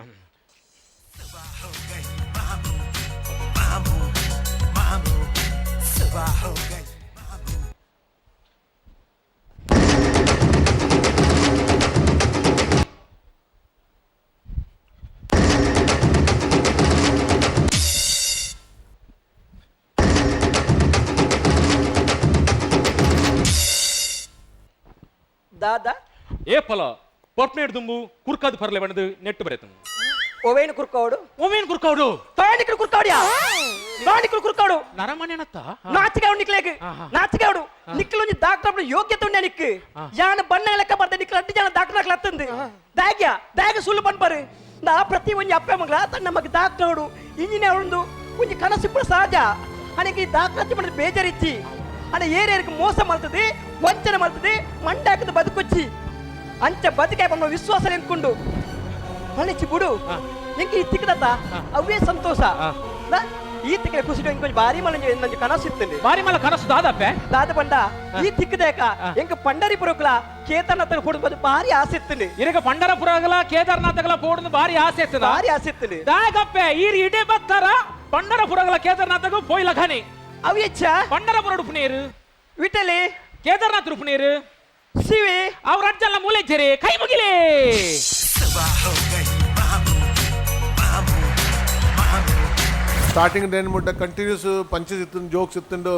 ದಾದಾ ಏ ಫಲ ಪೊಟ್ನೇಡ್ ದುಂಬು ಕುರ್ಕಾದ್ ಪರ್ಲೆ ಬಣ್ಣದು ನೆಟ್ಟು ಬರೆತ ಒವೇನು ಕುರ್ಕೋಡು ಒವೇನ್ ಕುರ್ಕಾವ್ಡು ತಾಣಿಕರು ಕುರ್ಕಾವ್ಡ್ಯಾ ತಾಣಿಕರು ಕುರ್ಕಾವ್ಡು ನರಮನೆನತ್ತ ನಾಚಿಕಾವ್ಡು ನಿಕ್ಲೇಗ್ ನಾಚಿಕಾವ್ಡು ನಿಕ್ಲೊಂಜಿ ಡಾಕ್ಟರ್ ಯೋಗ್ಯತೆ ಉಂಡ ನಿಕ್ ಯಾನ ಬಣ್ಣ ಲೆಕ್ಕ ಬರ್ದೆ ನಿಕ್ಲ ಅಡ್ಡಿ ಜನ ಡಾಕ್ಟರ್ ನಾಕ್ಲ ಹತ್ತಂದು ದಾಗ್ಯ ಸುಳ್ಳು ಬಂದ್ಬಾರು ನಾ ಪ್ರತಿ ಒಂಜಿ ಅಪ್ಪ ಮಗಳ ತನ್ನ ನಮಗೆ ಡಾಕ್ಟರ್ ಇಂಜಿನಿಯರ್ ಉಂಡು ಒಂಜಿ ಕನಸು ಕೂಡ ಸಹಜ ಅನೆಗೆ ಡಾಕ್ಟರ್ ಹಚ್ಚಿ ಮಾಡಿದ್ರೆ ಬೇಜಾರಿಚ್ಚಿ ಅಣ್ಣ ಏರಿಯರಿಗೆ ಮೋಸ ಮಾಡ್ತದೆ ವಂಚನೆ ಮಾಡ್ತದೆ ಮಂಡಾಕದ ಬದುಕೊಚ್ಚಿ ಅಂಚ ಬದುಕಾಯ ಬಂದ ವಿಶ್ವಾಸ ಎಂಕೊಂಡು ಮನೆಚ್ಚಿ ಬಿಡು ಎಂಕಿ ಈ ತಿಕ್ಕದತ್ತ ಅವೇ ಸಂತೋಷ ಈ ತಿಕ್ಕಲೆ ಖುಷಿ ಕೊಂಚ ಭಾರಿ ಮನೆ ನಂಗೆ ಕನಸು ಇರ್ತದೆ ಬಾರಿ ಮಲ್ಲ ಕನಸು ದಾದಪ್ಪೆ ದಾದ ಬಂಡ ಈ ತಿಕ್ಕದೇಕ ಎಂಕ ಪಂಡರಿಪುರಕ್ಲ ಕೇದಾರ್ನಾಥ ಕೊಡುದು ಭಾರಿ ಆಸೆ ಇರ್ತದೆ ಇರಗ ಪಂಡರಪುರಗಲ ಕೇದಾರ್ನಾಥಗಲ ಪೋಡುದು ಭಾರಿ ಆಸೆ ಇರ್ತದ ಭಾರಿ ಆಸೆ ಇರ್ತದೆ ದಾಗಪ್ಪೆ ಈರ್ ಇಡೆ ಬತ್ತಾರ ಪಂಡರಪುರಗಲ ಕೇದಾರ್ನಾಥಗ ಪೋಯ್ಲ ಖಾನಿ ಅವೆಚ್ಚ ಪಂಡರಪುರ ಉಡುಪುನೇರು ವಿಟಲಿ ಕೇದಾರ್ನಾಥ್ ಉಡುಪುನೇರು ಶಿವೆ ಅವ್ರ ಅಜ್ಜಲ್ಲ ಮೂಲೆಜ್ಜರಿ ಕೈ ಮುಗಿಲೆ starting then with the continuous punches ittundu jokes ittundu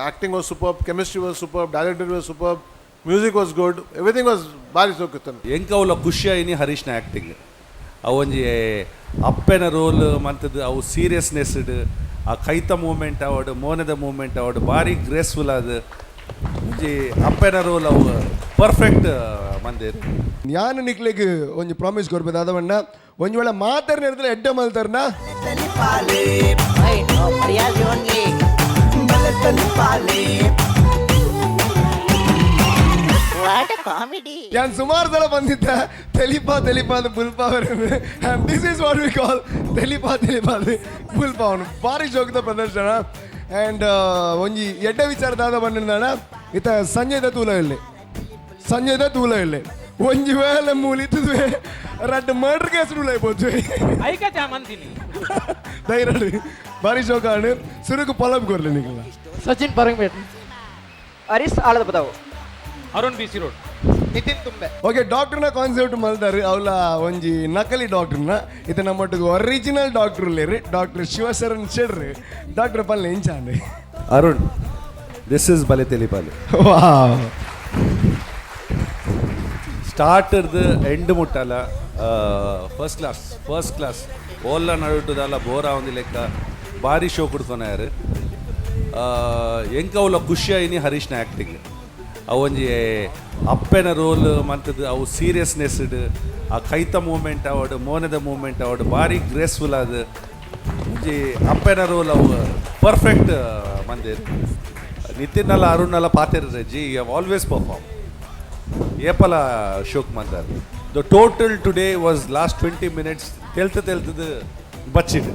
acting was superb, chemistry was superb, director was superb, music was good, everything was bari sokittundu ಎಂಕವುಲ ಖುಷಿ ಆಯ್ನಿ ಹರೀಶ್ನ ಆ್ಯಕ್ಟಿಂಗ್ ಅವೊಂಜಿ ಅಪ್ಪೆನ ರೋಲ್ ಮಂತದ್ದು ಅವು ಸೀರಿಯಸ್ನೆಸ್ ಆ ಕೈತ ಮೂಮೆಂಟ್ ಅವಡು ಮೋನದ ಮೂಮೆಂಟ್ ಅವಡು ಭಾರಿ ಗ್ರೇಸ್ಫುಲ್ ಅದು ಒಂಜಿ ಅಪ್ಪೆನ role ಅವು perfect ಮಂದಿರ್ ಯಾನು ನಿಕ್ಲಿಗೆ ಒಂಜಿ ಪ್ರಾಮಿಸ್ ಕೊರ್ಬೇಕು ಅದವಣ್ಣ ಒಂಜಿ ವೇಳೆ ಮಾತಾಡ್ನಿರ್ದ್ರೆ ಎಡ್ಡೆ ಮಲ್ತಾರನ ಯಾನ್ ಸುಮಾರು ಸಲ ಬಂದಿದ್ದ ತೆಲಿಪಾ ಅದು ಬುಲ್ಪಾ and this is what we call ತೆಲಿಪಾ ಅದು ಬುಲ್ಪಾ ಅವನು ಭಾರಿ ಜೋಗದ ಪ್ರದರ್ಶನ ಆ್ಯಂಡ್ ಒಂಜಿ ಎಡ್ಡೆ ವಿಚಾರದಾದ ಬಂದಿದ್ದಾನ ಇತ ಸಂಜಯ್ ದತ್ ತೂಲ ಇಲ್ಲೆ ಒಂಜಿ ವೇಳೆ ಮೂಲಿತದ್ವೆ ರಡ್ಡು ಮರ್ಡರ್ ಕೇಸ್ ರೂಲ್ అయిపోతుంది ಐಕತೆ ಮಂದಿನಿ ಧೈರ್ಯ ಭಾರಿ ಜೋಕಾണ് ಸುರುಕು ಪಲಂ ಕೊರ್ಲೆ ನಿಕಲ ಸಚಿನ್ ಪರಂಬೇಟ್ ಹರೀಶ್ ಆಳದ ಬದಾವು Arun B C road Nitin Thumbe okay ಡಾಕ್ಟರ್ನ ಕಾನ್ಸೆಪ್ಟ್ ಮಲ್ದಾರು ಅವಳ ಒಂಜಿ ನಕಲಿ ಡಾಕ್ಟರ್ನ ಇದು ನಮ್ಮೊಟ್ಟಿಗೆ ಒರಿಜಿನಲ್ ಡಾಕ್ಟರ್ ಲೇರಿ ಡಾಕ್ಟರ್ ಶಿವಶರಣ್ ಶೆಡ್ರಿ ಡಾಕ್ಟರ್ ಪಲ್ಲೆ ಇಂಚಾಂಡಿ ಅರುಣ್ ದಿಸ್ ಇಸ್ ಬಲೆ ತೆಲಿಪಾಲಿ ಸ್ಟಾರ್ಟರ್ದು ಎಂಡ್ ಮುಟ್ಟಲ್ಲ ಫಸ್ಟ್ ಕ್ಲಾಸ್ ಓಲ್ಲ ನಡುಟದಲ್ಲ ಬೋರ ಒಂದು ಲೆಕ್ಕ ಭಾರಿ ಶೋ ಕೊಡ್ಕೊನಾರು ಎಂಕವುಲ ಖುಷಿ ಆಯ್ನಿ ಹರೀಶ್ನ ಆ್ಯಕ್ಟಿಂಗ್ ಅವೊಂಜಿ ಅಪ್ಪೆನ ರೋಲ್ ಮಂತದ್ದು ಅವು ಸೀರಿಯಸ್ನೆಸ್ ಆ ಕೈತ ಮೂಮೆಂಟ್ ಅವಡು ಮೋನದ ಮೂಮೆಂಟ್ ಅವಡು ಭಾರಿ ಗ್ರೇಸ್ಫುಲ್ ಅದು ಒಂಜಿ ಅಪ್ಪೆನ ರೋಲ್ ಅವು ಪರ್ಫೆಕ್ಟ್ ಮಂದಿರ್ ನಿತಿನ್ನಲ್ಲ ಅರುಣಲ್ಲ ಪಾತಿರ್ರೆ ಜಿ ಹ್ಯಾವ್ ಆಲ್ವೇಸ್ ಪರ್ಫಾರ್ಮ್ ಏಪಲ ಶೋಕ್ ಮಂದಾರ್ the total today was last 20 minutes ತೆಲ್ತದು ಬಚ್ಚಿಡ್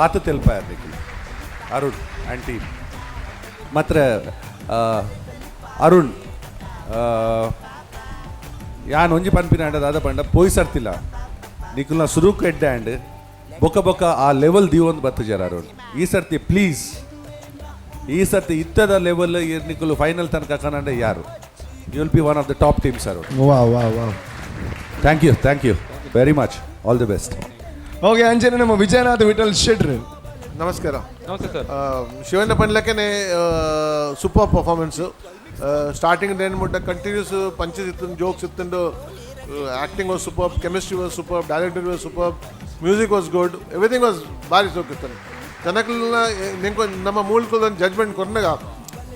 ಆತ ತೆಲ್ಪಾಯರ್ಲಿಕ್ಕೆ ಅರುಣ್ ಆ್ಯಂಡ್ ಟೀಮ್ ಮಾತ್ರ ಅರುಣ್ ಯಾನ್ ಒಂಜಿ ಪನ್ಪಿನ ಅದ ಪಂಡ ಪೋಯ್ಸರ್ತಿಲ್ಲ ನಿಕುಲ್ನ ಸುರುಕು ಎಡ್ಡೆ ಆ್ಯಂಡ್ ಬೊಕ್ಕ ಆ ಲೆವೆಲ್ ದೀವೊಂದು ಬರ್ತಜಾರ ಅರುಣ್ ಈ ಸರ್ತಿ ಪ್ಲೀಸ್ ಈ ಸರ್ತಿ ಇತ್ತದ ಲೆವೆಲ್ ನಿಕುಲು ಫೈನಲ್ ತನಕ ಕನ್ನಡ ಯಾರು you will be one of the top teams Arun ವಾ thank you very much all the best okay ಅಂಚನೆ ನಮ್ಮ ವಿಜಯನಾಥ್ ವಿಠಲ್ ಶೆಡ್ರಿ ನಮಸ್ಕಾರ ನಮಸ್ತೆ ಸರ್. ಶಿವಣ್ಣ ಪಂಡ್ಲಕ್ಕೇನೆ ಸೂಪರ್ ಪರ್ಫಾರ್ಮೆನ್ಸ್. ಸ್ಟಾರ್ಟಿಂಗ್ ಏನು ಮುಟ್ಟ ಕಂಟಿನ್ಯೂಸ್ ಪಂಚಸ್ ಇತ್ತು, ಜೋಕ್ಸ್ ಇತ್ತು, acting was super, chemistry was super, director was super, music was good, everything was ಭಾರಿ ಸೋಕಿತ್ತು. ಜನಗಳನ್ನ ನಿಂಗೆ ನಮ್ಮ ಮೂಲಕ ಜಡ್ಜ್ಮೆಂಟ್ ಕೊಟ್ಟಾಗ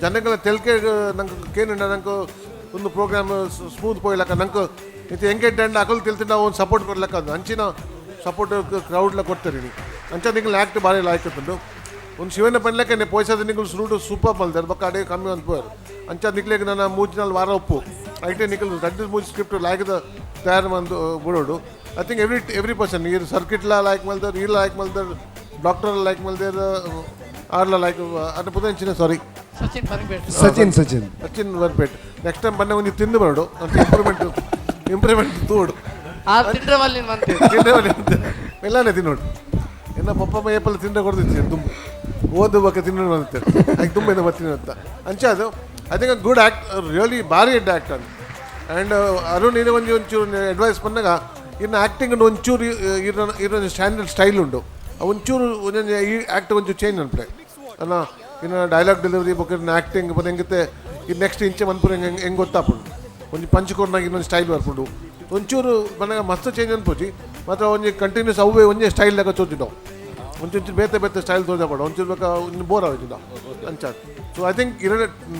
ಜನಗಳ ತೆಲ್ಕೆ ನಂಗೆ ಕೇನಿಂಡ ನಂಗೆ ಒಂದು ಪ್ರೋಗ್ರಾಮ್ ಸ್ಮೂತ್ ಪೋಯ್ಲಕ್ಕ ನಂಗೆ ಇದು ಎಂಗೇಜ್ಮೆಂಟ್ ಅಕಲ್ ತಿಳ್ತಿಂಡ ಒಂದು ಸಪೋರ್ಟ್ ಕೊಡ್ಲಕ್ಕ ಅದು ಅಂಚಿನ ಸಪೋರ್ಟ್ ಕ್ರೌಡ್ಲ ಕೊಡ್ತಾರೆ ನೀವು ಅಂಚ ನಿಂಗೆ ಆ್ಯಕ್ಟ್ ಭಾರಿ ಲಾಯ್ಕತ್ತುಂಡು. ಒಂದು ಶಿವಣ್ಣ ಪಂಡ್ಲಕ್ಕೆ ನೀವು ಪೋಯ್ಸೋದು ನಿಂಗೆ ಸುರುಡು ಸೂಪರ್ ಮಲ್ದಾರೆ ಬಕ್ಕ ಅಡೆ ಕಮ್ಮಿ ಅಂದ್ಬೋರು ಅಂಚ ನಿಕ್ಲಿಗೆ ನನ್ನ ಮೂಜಿನಲ್ಲಿ ವಾರ ಒಪ್ಪು ಐಟೆ ನಿಕ್ಕಲು ದಟ್ ಇಸ್ ಮೂಜಿ ಸ್ಕ್ರಿಪ್ಟ್ ಲಾಯ್ಕದ ತಯಾರು ಮಂದು ಬಿಡೋಡು. ಐ ಥಿಂಕ್ ಎವ್ರಿ ಪರ್ಸನ್ ಈ ಸರ್ಕಿಟ್ಲ ಲೈಕ್ ಮಲ್ದಾರ್, ಈ ಲೈಕ್ ಮಲ್ದಾರ್, ಡಾಕ್ಟರ್ ಲೈಕ್ ಮಲ್ದಾರ್, ಆರ್ಲ ಲೈಕ್ ಅದ್ರ ಪುದಂಚಿನ ಸಾರಿ ಸಚಿನ್ ವರ್ಪೇಟ್. ನೆಕ್ಸ್ಟ್ ಟೈಮ್ ಬನ್ನಿ ಒಂದು ತಿಂದು ಬರೋಡು ಅಂತ ಇಂಪ್ರೂವ್ಮೆಂಟ್ ತೋಡು ಎಲ್ಲನೇ ತಿನ್ನೋಡು. ಇನ್ನು ಪಪ್ಪ ಏಪಲ್ಲ ತಿಂದ್ರೆ ಕೊಡ್ತಿರ್ತೀನಿ ತುಂಬ ಓದು ಬಗ್ಗೆ ತಿನ್ನೋಣ ಅಂತ ಅದಕ್ಕೆ ತುಂಬ ಏನೋ ಬರ್ತೀನಿ ಅಂತ ಅಂಚೆ ಅದು I think good act, really ಭಾರಿ ಎಡ್ ಆ್ಯಕ್ಟ್ ಅದು. ಆ್ಯಂಡ್ ಅರುಣ್ ಇದು ಒಂಚೂರು ಅಡ್ವೈಸ್ ಬಂದಾಗ ಇನ್ನು ಆ್ಯಕ್ಟಿಂಗ್ ಒಂಚೂರು ಇರೋ ಸ್ಟ್ಯಾಂಡರ್ಡ್ ಸ್ಟೈಲ್ ಉಂಟು, ಒಂಚೂರು ಒಂದೊಂದು ಈ ಆ್ಯಕ್ಟ್ ಒಂಚೂರು ಚೇಂಜ್ ಅನ್ಪಡೆ ಅಲ್ಲ. ಇನ್ನು ಡೈಲಾಗ್ ಡೆಲಿವರಿ ಬಗ್ಗೆ ಆ್ಯಕ್ಟಿಂಗ್ ಬಂದು ಹೆಂಗತ್ತೆ ಇದು ನೆಕ್ಸ್ಟ್ ಇಂಚೆ ಮನ್ಪುರ ಹೆಂಗೆ ಗೊತ್ತಾಪುಂಡು ಒಂದು ಪಂಚ್ಕೊಂಡಾಗ ಇನ್ನೊಂದು ಸ್ಟೈಲ್ ಬರ್ಪುಂಡು ಒಂಚೂರು ಮನೆಗೆ ಮಸ್ತ್ ಚೇಂಜ್ ಅನ್ಪೋಚಿ ಮಾತ್ರ ಒಂದು ಕಂಟಿನ್ಯೂಸ್ ಅವೇ ಒಂದೇ ಸ್ಟೈಲ್ದಾಗ ಚೋತಿದ್ದಾವೆ ಒಂಚೂರು ಬೇತೆ ಸ್ಟೈಲ್ ತೋಜಾಪಡ ಒಂಚೂರು ಬೇಕಾ ಒಂದು ಬೋರ್ ಆಗೋದಿಲ್ಲ ಅಂಚ. ಸೊ ಐ ಥಿಂಕ್ ಇರೋ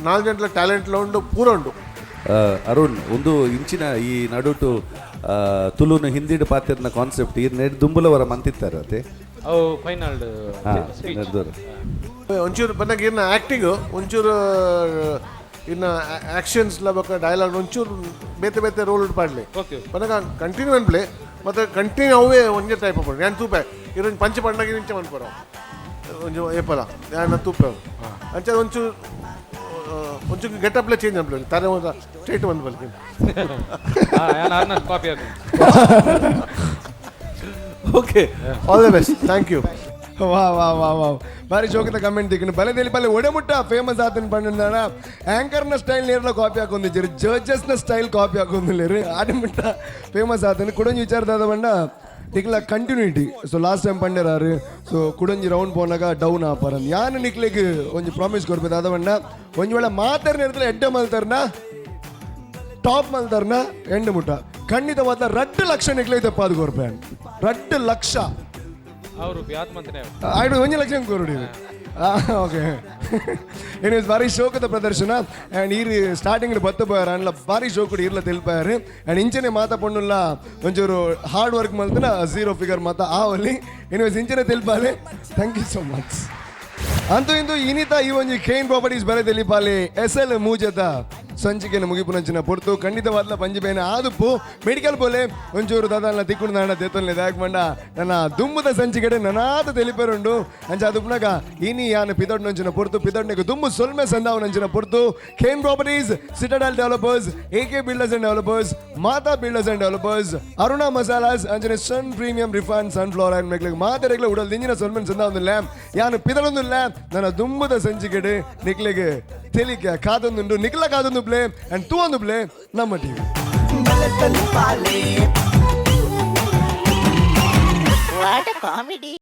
4 ಗಂಟೆ ಟ್ಯಾಲೆಂಟ್ಲ ಉಂಡು ಪೂರ ಉಂಡು. ಅರುಣ್ ಒಂದು ಇಂಚಿನ ಈ ನಡುಟು ತುಳುನ ಹಿಂದಿಡು ಪಾತ್ರನ ಕಾನ್ಸೆಪ್ಟ್ ಈ ನೆಡ್ ದುಂಬುಲವರ ಮಂತಿತ್ತಾರೆ ಅದೇ ಅವು ಫೈನಲ್ ನಡೆದವರು ಒಂಚೂರು ಬಂದಾಗ ಇನ್ನು ಆ್ಯಕ್ಟಿಂಗು ಒಂಚೂರು ಇನ್ನು ಆ್ಯಕ್ಷನ್ಸ್ಲ ಬೇಕಾ ಡೈಲಾಗ್ ಒಂಚೂರು ಬೇತೆ ರೋಲ್ ಪಾಡ್ಲಿ ಬಂದಾಗ ಕಂಟಿನ್ಯೂ ಅನ್ಪ್ಲೆ ಮತ್ತು ಕಂಟಿನ್ಯೂ ಅವೇ ಒಂದೇ ಟೈಪ್ ಅಪ್ಪ ನಾನು ತೂಪ ಇರೋ ಪಂಚ ಪಂಡಾಗಿ ನಿಂಚೆ ಮನ್ಪರ ಒಂಚು ಏಪಲ ನಾನು ತೂಪ ಅಂಚ ಒಂಚೂರು ಗೆಟಪ್ಲೇ ಚೇಂಜ್ ಅನ್ಪ್ಲೆ ತಾರೆ ಒಂದು ಸ್ಟ್ರೈಟ್ ಬಂದು ಬರ್ತೀನಿ. Copy okay all the best, thank you. ವಾ ಬಾರಿ ಜೋಕಿನ ಕಮೆಂಟ್ ದಿಕ್ಕಿನ ಬಲೆ ಪಲ್ಲೆ ಒಡೆಮುಟ್ಟ ಫೇಮಸ್ ಆತನ ಪಂಡ ಆಂಕರ್ನ ಸ್ಟೈಲ್ ನೇರ್ಲ ಕಾಪಿ ಹಾಕೊಂಡಿದ್ದೀರಿ, ಜಡ್ಜಸ್ನ ಸ್ಟೈಲ್ ಕಾಪಿ ಹಾಕೊಂಡಿಲ್ಲರಿ ಆಡಿಮುಟ್ಟ ಫೇಮಸ್ ಆತನ ಕುಡಂಜಿ ವಿಚಾರದ ಬಂಡ ನಿಕ್ಲ ಕಂಟಿನ್ಯೂಟಿ. ಸೊ ಲಾಸ್ಟ್ ಟೈಮ್ ಪಂಡರಾರು ಸೊ ಕುಡಂಜಿ ರೌಂಡ್ ಪೋನಾಗ ಡೌನ್ ಆಪರ ಯಾನ್ ನಿಕ್ಲಿಗೆ ಒಂಜಿ ಪ್ರಾಮಿಸ್ ಕೊಡ್ಬೇಕು ಅದ ಬಂಡ ಒಂಜಿ ವೇಳೆ ಮಾತಾಡ್ನ ಇರ್ತಲ್ಲ ಎಡ್ಡೆ ಮಲ್ತಾರ್ನ ಟಾಪ್ ಮಲ್ತಾರ್ನ ಎಂಡು ಮುಟ್ಟ ಖಂಡಿತವಾದ 2 ಲಕ್ಷ ನಿಕ್ಲೈತೆ ಪಾದು ಕೊರ್ಪೆ 2 ಲಕ್ಷ ಅವರು ಬ್ಯಾತ್ಮಂತನೇ ಆಯ್ತು 1 ಲಕ್ಷ ಕೋರುಡಿ. ಓಕೆ ಎನಿವೇಸ್ ಭಾರಿ ಶೋಕದ ಪ್ರದರ್ಶನ ಆ್ಯಂಡ್ ಈ ಸ್ಟಾರ್ಟಿಂಗ್ ಬತ್ತ పోయారు ಅಂಡ್ಲ ಭಾರಿ ಶೋಕುಡು ಇರ್ಲ ತಿಳಿಪಾರು ಆ್ಯಂಡ್ ಇಂಚನೆ ಮಾತಾ ಪೊಣ್ಣುಲ್ಲ ಒಂಚೂರು ಹಾರ್ಡ್ ವರ್ಕ್ ಮಲ್ತನ 0 ಫಿಗರ್ ಮಾತಾ ಆವಲ್ಲಿ. ಎನಿವೇಸ್ ಇಂಚನೆ ತಿಳಿಪಾಲೆ. Thank you so much. ಅಂತೂ ಇಂದು ಇನಿತ ಈ ಒಂದು ಖೇನ್ ಪ್ರಾಪರ್ಟೀಸ್ ಬರೆ ತಿಳಿಪಾಲೆ SL ಮೂಜದ ಸಂಚಿಕೆಯನ್ನು ಮುಗಿಪುನಂಚಿನ ಪೊರ್ತು ಖಂಡಿತವಾದ ಪಂಜಿಬೇನೆ ಆದುಪ್ಪು ಮೆಡಿಕಲ್ ಪೋಲೆ ಒಂಚೂರು ದಾದಲ್ನ ತಿಕ್ಕುಡು ನಾಡ ದೇತೊಲ್ಲೆ ದಾಯಕ್ ಮಂಡ ನನ್ನ ದುಮ್ಮದ ಸಂಚಿಕೆಡೆ ನನಾದ ತಿಳಿಪೇರುಂಡು ಅಂಚ ಅದುಪ್ನಾಗ ಇನಿ ಯಾನ ಪಿದೊಡ್ ನಂಚಿನ ಪೊರ್ತು ಪಿದೊಡ್ನೆಗೆ ದುಮ್ಮು ಸೊಲ್ಮೆ ಸಂದಾವ್ ನಂಚಿನ ಪೊರ್ತು Kane properties, Citadel developers, AK builders and developers, ಮಾತಾ builders and developers, Aruna masalas ಅಂಚನೆ sun premium refine sunflower oil ಮೇಕ್ಲಿಗೆ ಮಾತೆರೆಗ್ಲ ಉಡಲ್ ದಿಂಜಿನ ಸೊಲ್ಮೆನ್ ಸಂದಾವ್ ಲ್ಯಾಂಪ್ ಯಾನ ಪಿದಳೊಂದು ಲ್ಯಾಂಪ್ ನನ್ನ ದುಮ್ಮದ ಸಂಚಿಕೆಡೆ ನಿಕ್ಲೆಗೆ తెలిక కాదొందుండు నిఖిల కాదొందు ప్లే అండ్ తూ అందు ప్లే నమ్మ టీవీ What a comedy.